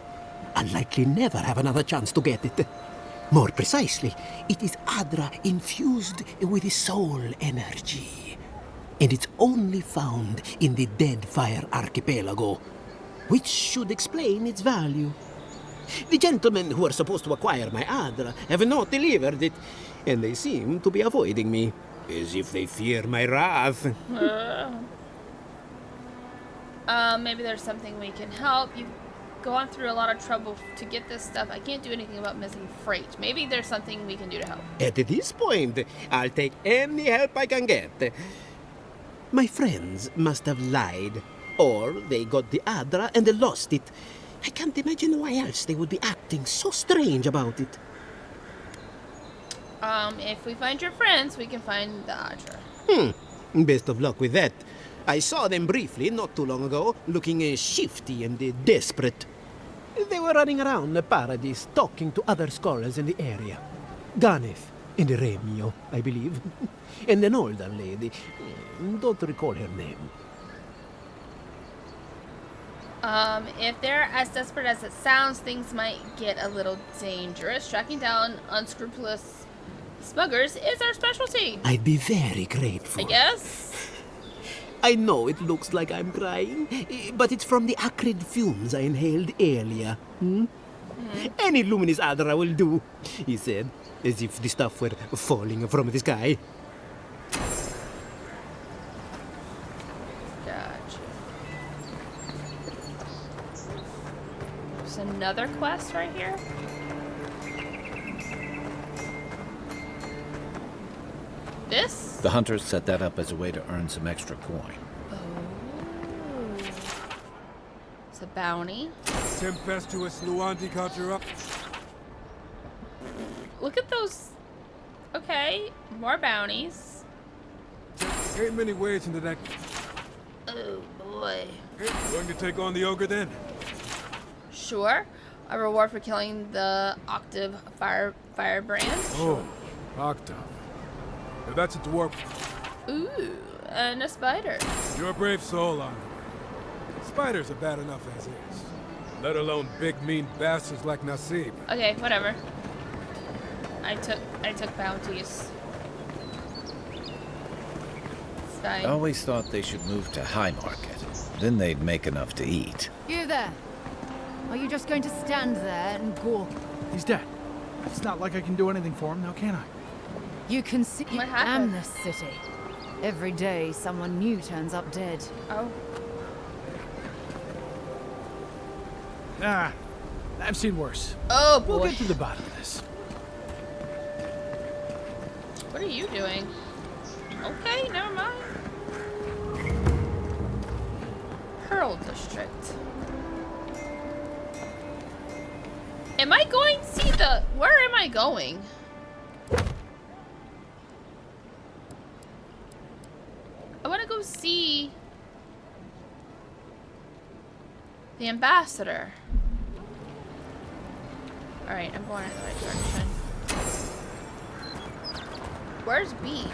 I'll likely never have another chance to get it. More precisely, it is Adra infused with the soul energy. And it's only found in the Deadfire Archipelago, which should explain its value. The gentlemen who are supposed to acquire my Adra have not delivered it, and they seem to be avoiding me, as if they fear my wrath. Maybe there's something we can help. You've gone through a lot of trouble to get this stuff. I can't do anything about missing freight. Maybe there's something we can do to help. At this point, I'll take any help I can get. My friends must have lied, or they got the Adra and they lost it. I can't imagine why else they would be acting so strange about it. If we find your friends, we can find the Adra. Best of luck with that. I saw them briefly not too long ago, looking shifty and desperate. They were running around Paradis, talking to other scholars in the area. Ganef and Remio, I believe. And an older lady. Don't recall her name. If they're as desperate as it sounds, things might get a little dangerous. Tracking down unscrupulous smugglers is our specialty. I'd be very grateful. I guess. I know it looks like I'm crying, but it's from the acrid fumes I inhaled earlier. Any luminous Adra will do, he said, as if the stuff were falling from the sky. Gotcha. There's another quest right here. This? The hunters set that up as a way to earn some extra coin. Oh. It's a bounty. Tempestuous Luanti caught you up. Look at those. Okay, more bounties. Ain't many ways into that. Oh boy. Going to take on the ogre then? Sure. A reward for killing the Octave firebrand. Oh, Octave. If that's a dwarf. Ooh, and a spider. You're a brave soul, Envoy. Spiders are bad enough as is. Let alone big, mean bastards like Nasib. Okay, whatever. I took bounties. It's fine. I always thought they should move to High Market. Then they'd make enough to eat. You there. Are you just going to stand there and gawk? He's dead. It's not like I can do anything for him now, can I? You can see. You What damn happened? this city. Every day, someone new turns up dead. Oh. Ah, I've seen worse. Oh We'll boy. get to the bottom of this. What are you doing? Okay, never mind. Pearl District. Am I going to see the... Where am I going? I want to go see... the ambassador. Alright, I'm going in the right direction. Where's B?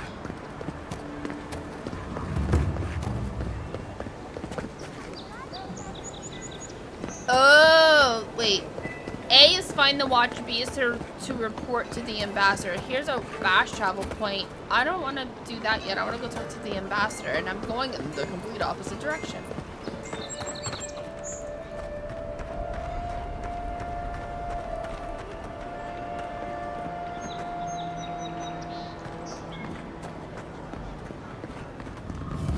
Oh, wait. A is find the watch, B is to report to the ambassador. Here's a fast travel point. I don't want to do that yet. I want to go talk to the ambassador, and I'm going in the complete opposite direction.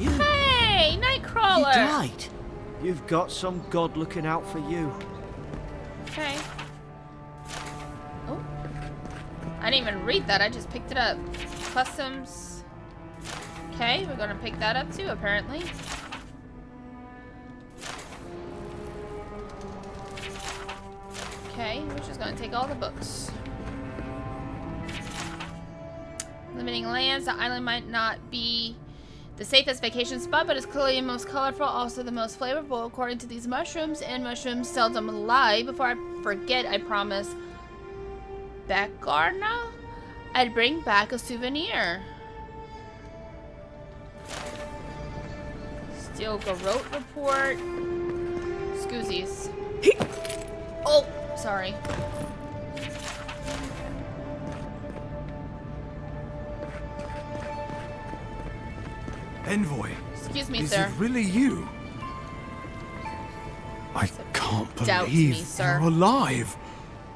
Hey, Nightcrawler! You died. You've got some god looking out for you. Okay. Oh. I didn't even read that. I just picked it up. Customs. Okay, we're gonna pick that up too, apparently. Okay, we're just gonna take all the books. Limiting lands. The island might not be the safest vacation spot, but it's clearly the most colorful, also the most flavorful, according to these mushrooms, and mushrooms seldom lie. Before I forget, I promise Beckarna I'd bring back a souvenir. Steel Garrote report. Scoozies. Oh, sorry. Envoy. Excuse me, Is sir. it really you? I can't Doubt believe me, sir. you're alive.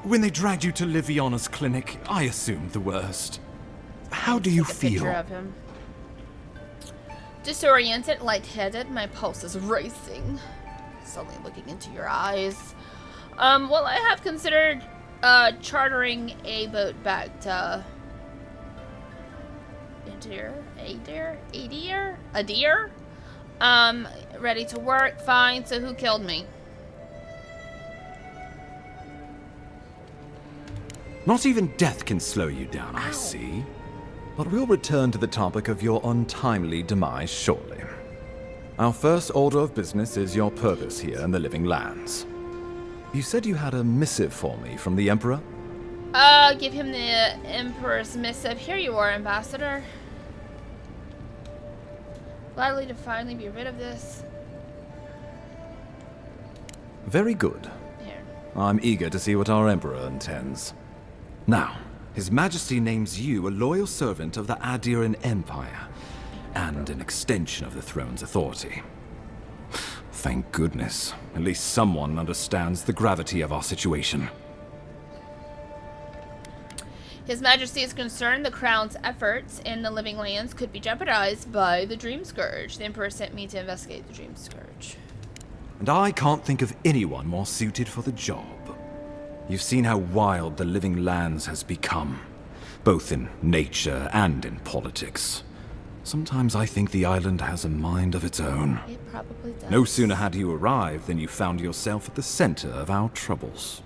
When they dragged you to Liviana's clinic, I assumed the worst. How do you Take a picture feel? of him. Disoriented, lightheaded, my pulse is racing. Slowly looking into your eyes. Well, I have considered chartering a boat back to Adir. Ready to work. Fine. So who killed me? Not even death can slow you down, I see. But we'll return to the topic of your untimely demise shortly. Our first order of business is your purpose here in the Living Lands. You said you had a missive for me from the Emperor? Give him the Emperor's missive. Here you are, Ambassador. Gladly to finally be rid of this. Very good. Here. I'm eager to see what our Emperor intends. Now, His Majesty names you a loyal servant of the Adiran Empire, and an extension of the throne's authority. Thank goodness. At least someone understands the gravity of our situation. His Majesty is concerned the Crown's efforts in the Living Lands could be jeopardized by the Dream Scourge. The Emperor sent me to investigate the Dream Scourge. And I can't think of anyone more suited for the job. You've seen how wild the Living Lands has become, both in nature and in politics. Sometimes I think the island has a mind of its own. It probably does. No sooner had you arrived than you found yourself at the center of our troubles.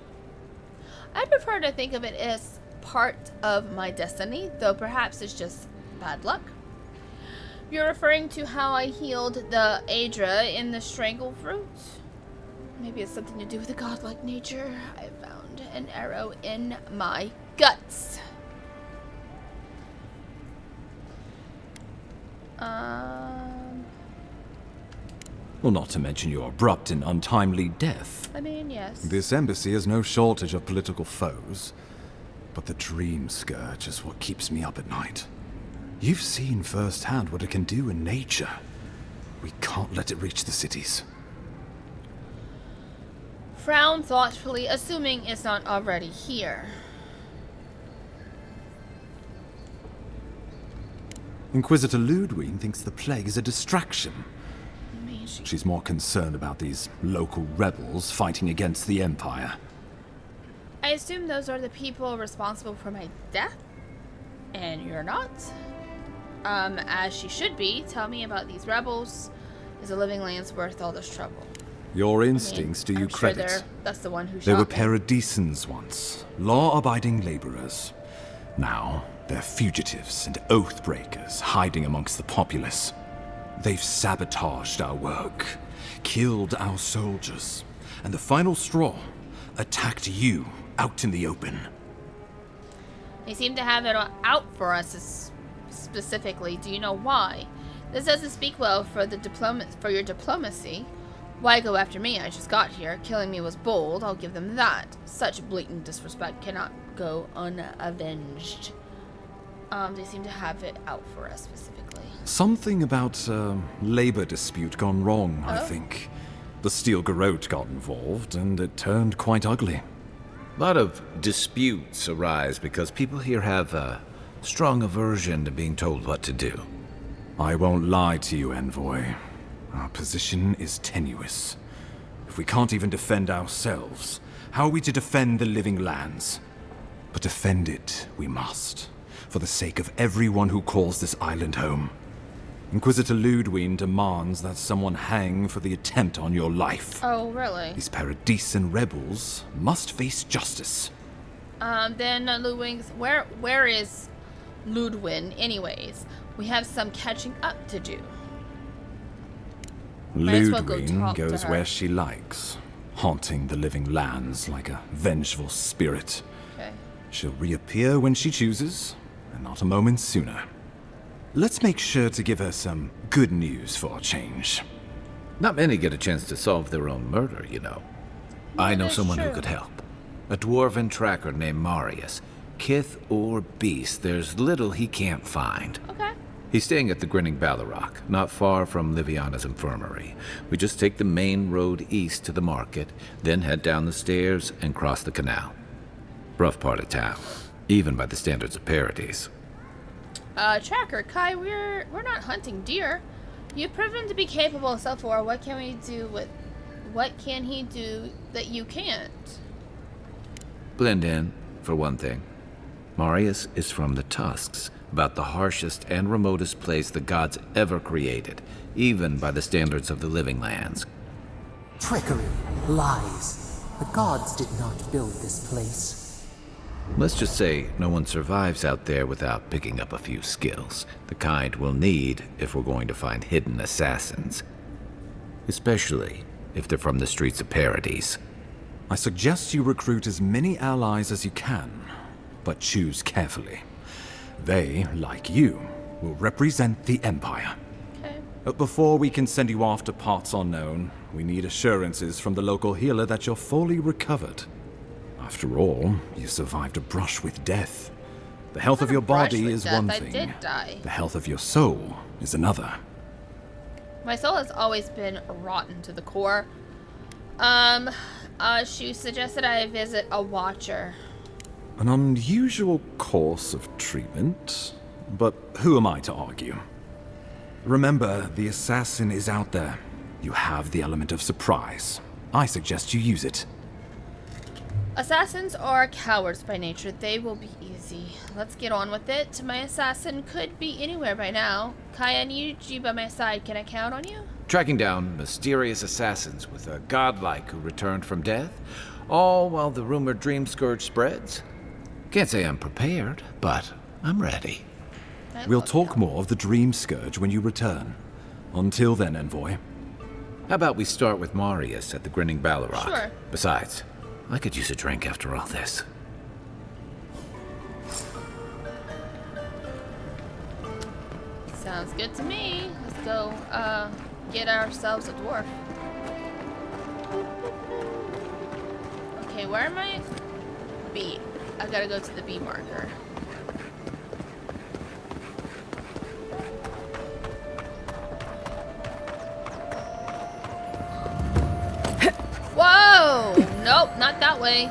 I prefer to think of it as part of my destiny, though perhaps it's just bad luck. You're referring to how I healed the Aedra in the strangle fruit? Maybe it's something to do with the godlike nature. I found an arrow in my guts. Well, not to mention your abrupt and untimely death. I mean, yes. This embassy has no shortage of political foes. But the Dream Scourge is what keeps me up at night. You've seen firsthand what it can do in nature. We can't let it reach the cities. Frown thoughtfully, assuming it's not already here. Inquisitor Ludwig thinks the plague is a distraction. She's more concerned about these local rebels fighting against the Empire. I assume those are the people responsible for my death? And you're not? As she should be. Tell me about these rebels. Is the living lands worth all this trouble? Your instincts do you I'm sure credit. that's the one who They were shot me. Paradisans once, law-abiding laborers. Now, they're fugitives and oath-breakers hiding amongst the populace. They've sabotaged our work, killed our soldiers, and the final straw, attacked you out in the open. They seem to have it out for us specifically. Do you know why? This doesn't speak well for your diplomacy. Why go after me? I just got here. Killing me was bold. I'll give them that. Such blatant disrespect cannot go unavenged. They seem to have it out for us specifically. Something about a labor dispute gone wrong, I think. The Steel Garrote got involved, and it turned quite ugly. A lot of disputes arise because people here have a strong aversion to being told what to do. I won't lie to you, Envoy. Our position is tenuous. If we can't even defend ourselves, how are we to defend the living lands? But defend it we must, for the sake of everyone who calls this island home. Inquisitor Ludwig demands that someone hang for the attempt on your life. Oh, really? These Paradisan rebels must face justice. Then Ludwig's... Where is Ludwig, anyways? We have some catching up to do. Might as well go Ludwig talk to goes her. where she likes, haunting the living lands like a vengeful spirit. Okay. She'll reappear when she chooses, and not a moment sooner. Let's make sure to give her some good news for a change. Not many get a chance to solve their own murder, you know. I know that's someone who true. could help. A dwarven tracker named Marius. Kith or beast, there's little he can't find. Okay. He's staying at the Grinning Ballarrock, not far from Liviana's infirmary. We just take the main road east to the market, then head down the stairs and cross the canal. Rough part of town, even by the standards of Paradis. Tracker, Kai, we're not hunting deer. You've proven to be capable so far. What can he do that you can't? Blend in, for one thing. Marius is from the Tusks, about the harshest and remotest place the gods ever created, even by the standards of the living lands. Trickery, lies. The gods did not build this place. Let's just say no one survives out there without picking up a few skills, the kind we'll need if we're going to find hidden assassins. Especially if they're from the streets of Paradis. I suggest you recruit as many allies as you can, but choose carefully. They, like you, will represent the Empire. Okay. But before we can send you off to parts unknown, we need assurances from the local healer that you're fully recovered. After all, you survived a brush with death. The health of your body is one I thing. did die. The health of your soul is another. My soul has always been rotten to the core. She suggested I visit a watcher. An unusual course of treatment, but who am I to argue? Remember, the assassin is out there. You have the element of surprise. I suggest you use it. Assassins are cowards by nature. They will be easy. Let's get on with it. My assassin could be anywhere by now. Kai, I need you by my side. Can I count on you? Tracking down mysterious assassins with a godlike who returned from death, all while the rumored dream scourge spreads. Can't say I'm prepared, but I'm ready. We'll talk more of the Dream Scourge when you return. Until then, Envoy. How about we start with Marius at the Grinning Ballarrock? Sure. Besides, I could use a drink after all this. Sounds good to me. Let's go, get ourselves a dwarf. Okay, where am I? B. I gotta go to the B marker. Whoa! way.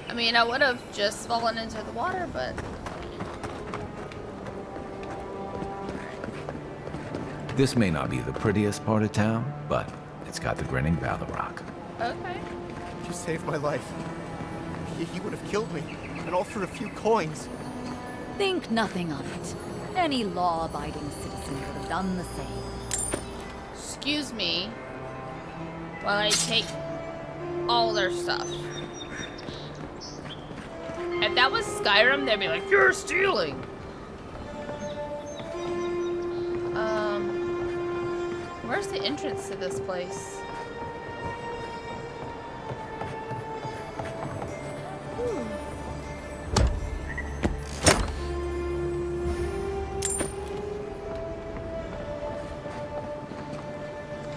I mean, I would have just fallen into the water, but... This may not be the prettiest part of town, but it's got the grinning Balrog. Okay. You saved my life. He would have killed me, and all for a few coins. Think nothing of it. Any law-abiding citizen would have done the same. Excuse me while I take all their stuff. If that was Skyrim, they'd be like, "You're stealing." Where's the entrance to this place?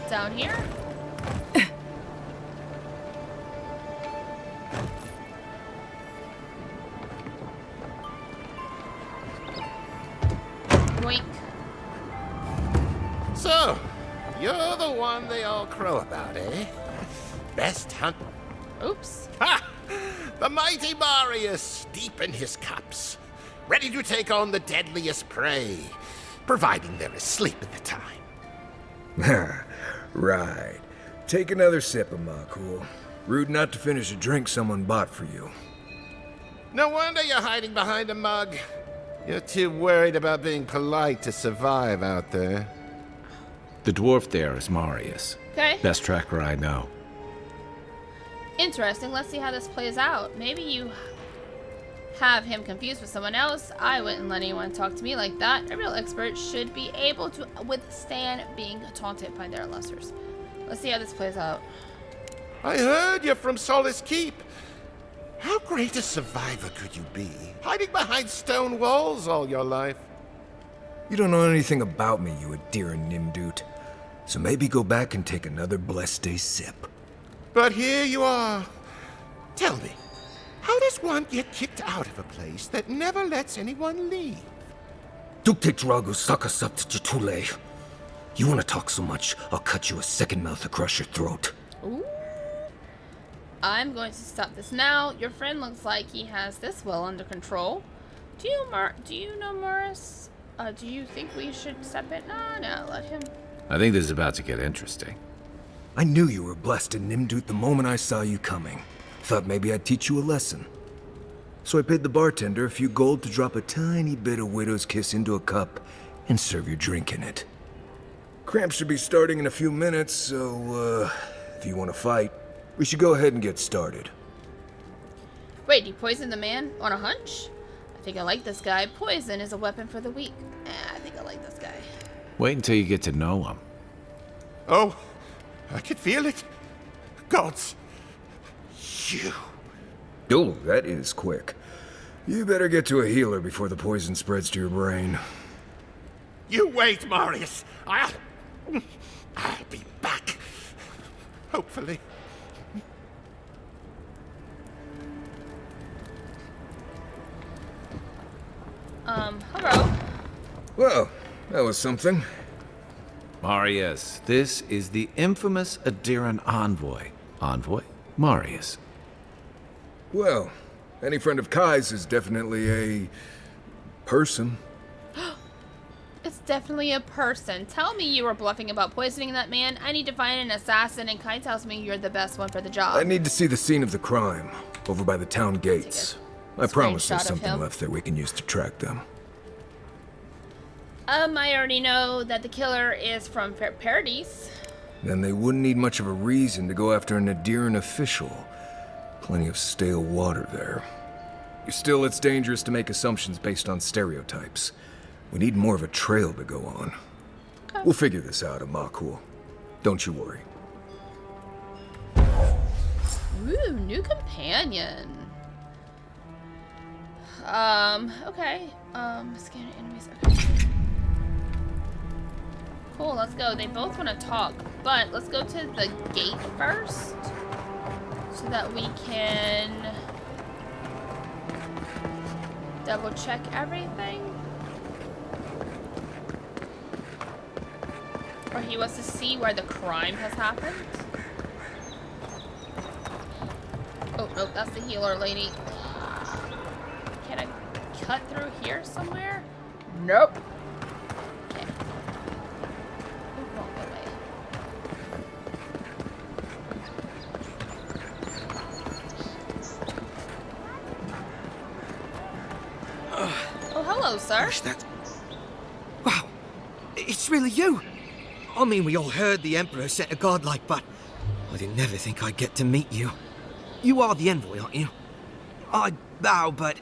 Down here? Boink. So, you're the one they all crow about, eh? Best hunt. Oops. Ha! The mighty Marius, deep in his cups, ready to take on the deadliest prey, providing they're asleep at the time. Right. Take another sip of my cool. Rude not to finish a drink someone bought for you. No wonder you're hiding behind a mug. You're too worried about being polite to survive out there. The dwarf there is Marius. Okay. Best tracker I know. Interesting. Let's see how this plays out. Maybe you have him confused with someone else. I wouldn't let anyone talk to me like that. A real expert should be able to withstand being taunted by their lessers. Let's see how this plays out. I heard you're from Solace Keep. How great a survivor could you be, hiding behind stone walls all your life? You don't know anything about me, you Adira Nimdut. So maybe go back and take another blessed day sip. But here you are. Tell me, how does one get kicked out of a place that never lets anyone leave? Dukte Drago Sakasat Jitule. You want to talk so much, I'll cut you a second mouth across your throat. Ooh. I'm going to stop this now. Your friend looks like he has this well under control. Do you know Morris? Do you think we should step in? No, let him. I think this is about to get interesting. I knew you were blessed in Nimdut the moment I saw you coming. Thought maybe I'd teach you a lesson. So I paid the bartender a few gold to drop a tiny bit of widow's kiss into a cup and serve your drink in it. Cramps should be starting in a few minutes, so, if you want to fight, we should go ahead and get started. Wait, you poisoned the man on a hunch? I think I like this guy. Poison is a weapon for the weak. I think I like this guy. Wait until you get to know him. Oh, I can feel it. Gods. You. Oh, that is quick. You better get to a healer before the poison spreads to your brain. You wait, Marius. I'll be back. Hopefully. Hello. Well, that was something. Marius, this is the infamous Adiran envoy. Envoy? Marius. Well, any friend of Kai's is definitely a person. It's definitely a person. Tell me you were bluffing about poisoning that man. I need to find an assassin, and Kai tells me you're the best one for the job. I need to see the scene of the crime, over by the town gates. I promise there's something left that we can use to track them. I already know that the killer is from Paradis. Then they wouldn't need much of a reason to go after an Adiran official. Plenty of stale water there. Still, it's dangerous to make assumptions based on stereotypes. We need more of a trail to go on. Okay. We'll figure this out, Amakul. Don't you worry. Ooh, new companion. Okay. Scan enemies. Okay. Cool, let's go. They both want to talk, but let's go to the gate first so that we can double check everything. Or he wants to see where the crime has happened. Oh, no, that's the healer lady. Can I cut through here somewhere? Nope. Okay. Ooh, wrong way. Oh, hello, sir. Gosh, wow, it's really you. I mean, we all heard the Emperor sent a godlike, but I didn't never think I'd get to meet you. You are the envoy, aren't you? I bow, but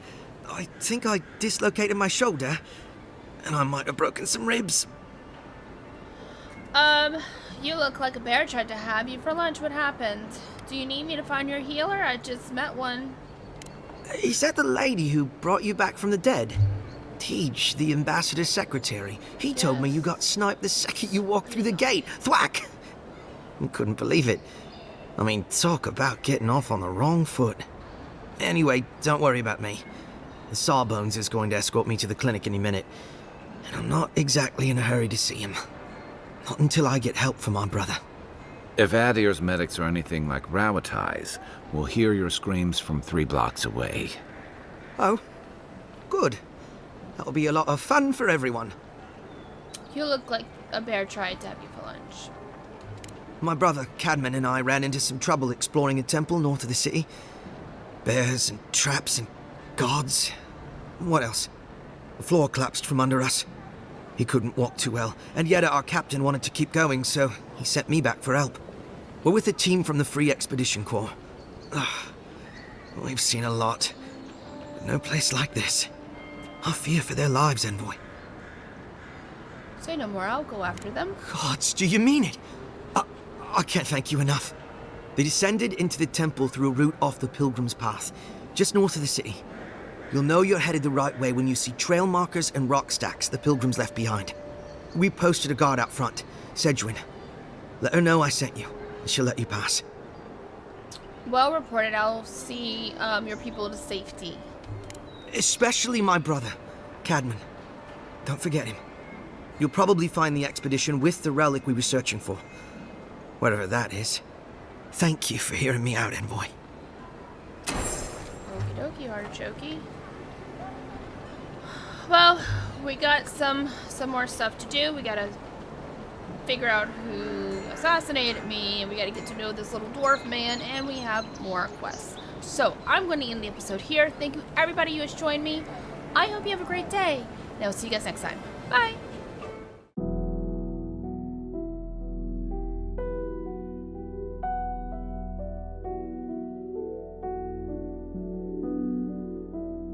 I think I dislocated my shoulder, and I might have broken some ribs. You look like a bear tried to have you for lunch. What happened? Do you need me to find your healer? I just met one. Is that the lady who brought you back from the dead? Tej, the ambassador's secretary. He told me you got sniped the second you walked through the gate. Thwack! I couldn't believe it. I mean, talk about getting off on the wrong foot. Anyway, don't worry about me. The Sawbones is going to escort me to the clinic any minute. And I'm not exactly in a hurry to see him. Not until I get help from my brother. If Adir's medics are anything like Rowatai's, we'll hear your screams from 3 blocks away. Oh, good. That'll be a lot of fun for everyone. You look like a bear tried to have you for lunch. My brother, Cadman, and I ran into some trouble exploring a temple north of the city. Bears and traps and guards. What else? The floor collapsed from under us. He couldn't walk too well, and yet our captain wanted to keep going, so he sent me back for help. We're with a team from the Free Expedition Corps. We've seen a lot, but no place like this. I fear for their lives, Envoy. Say no more, I'll go after them. Gods, do you mean it? I can't thank you enough. They descended into the temple through a route off the Pilgrim's Path, just north of the city. You'll know you're headed the right way when you see trail markers and rock stacks the Pilgrims left behind. We posted a guard out front, Sedgwin. Let her know I sent you, and she'll let you pass. Well reported. I'll see your people to safety. Especially my brother, Cadman. Don't forget him. You'll probably find the expedition with the relic we were searching for. Whatever that is. Thank you for hearing me out, Envoy. Okie dokie, artichoke. Well, we got some more stuff to do. We gotta figure out who assassinated me, and we gotta get to know this little dwarf man, and we have more quests. So, I'm going to end the episode here. Thank you, everybody who has joined me. I hope you have a great day, and I'll see you guys next time. Bye!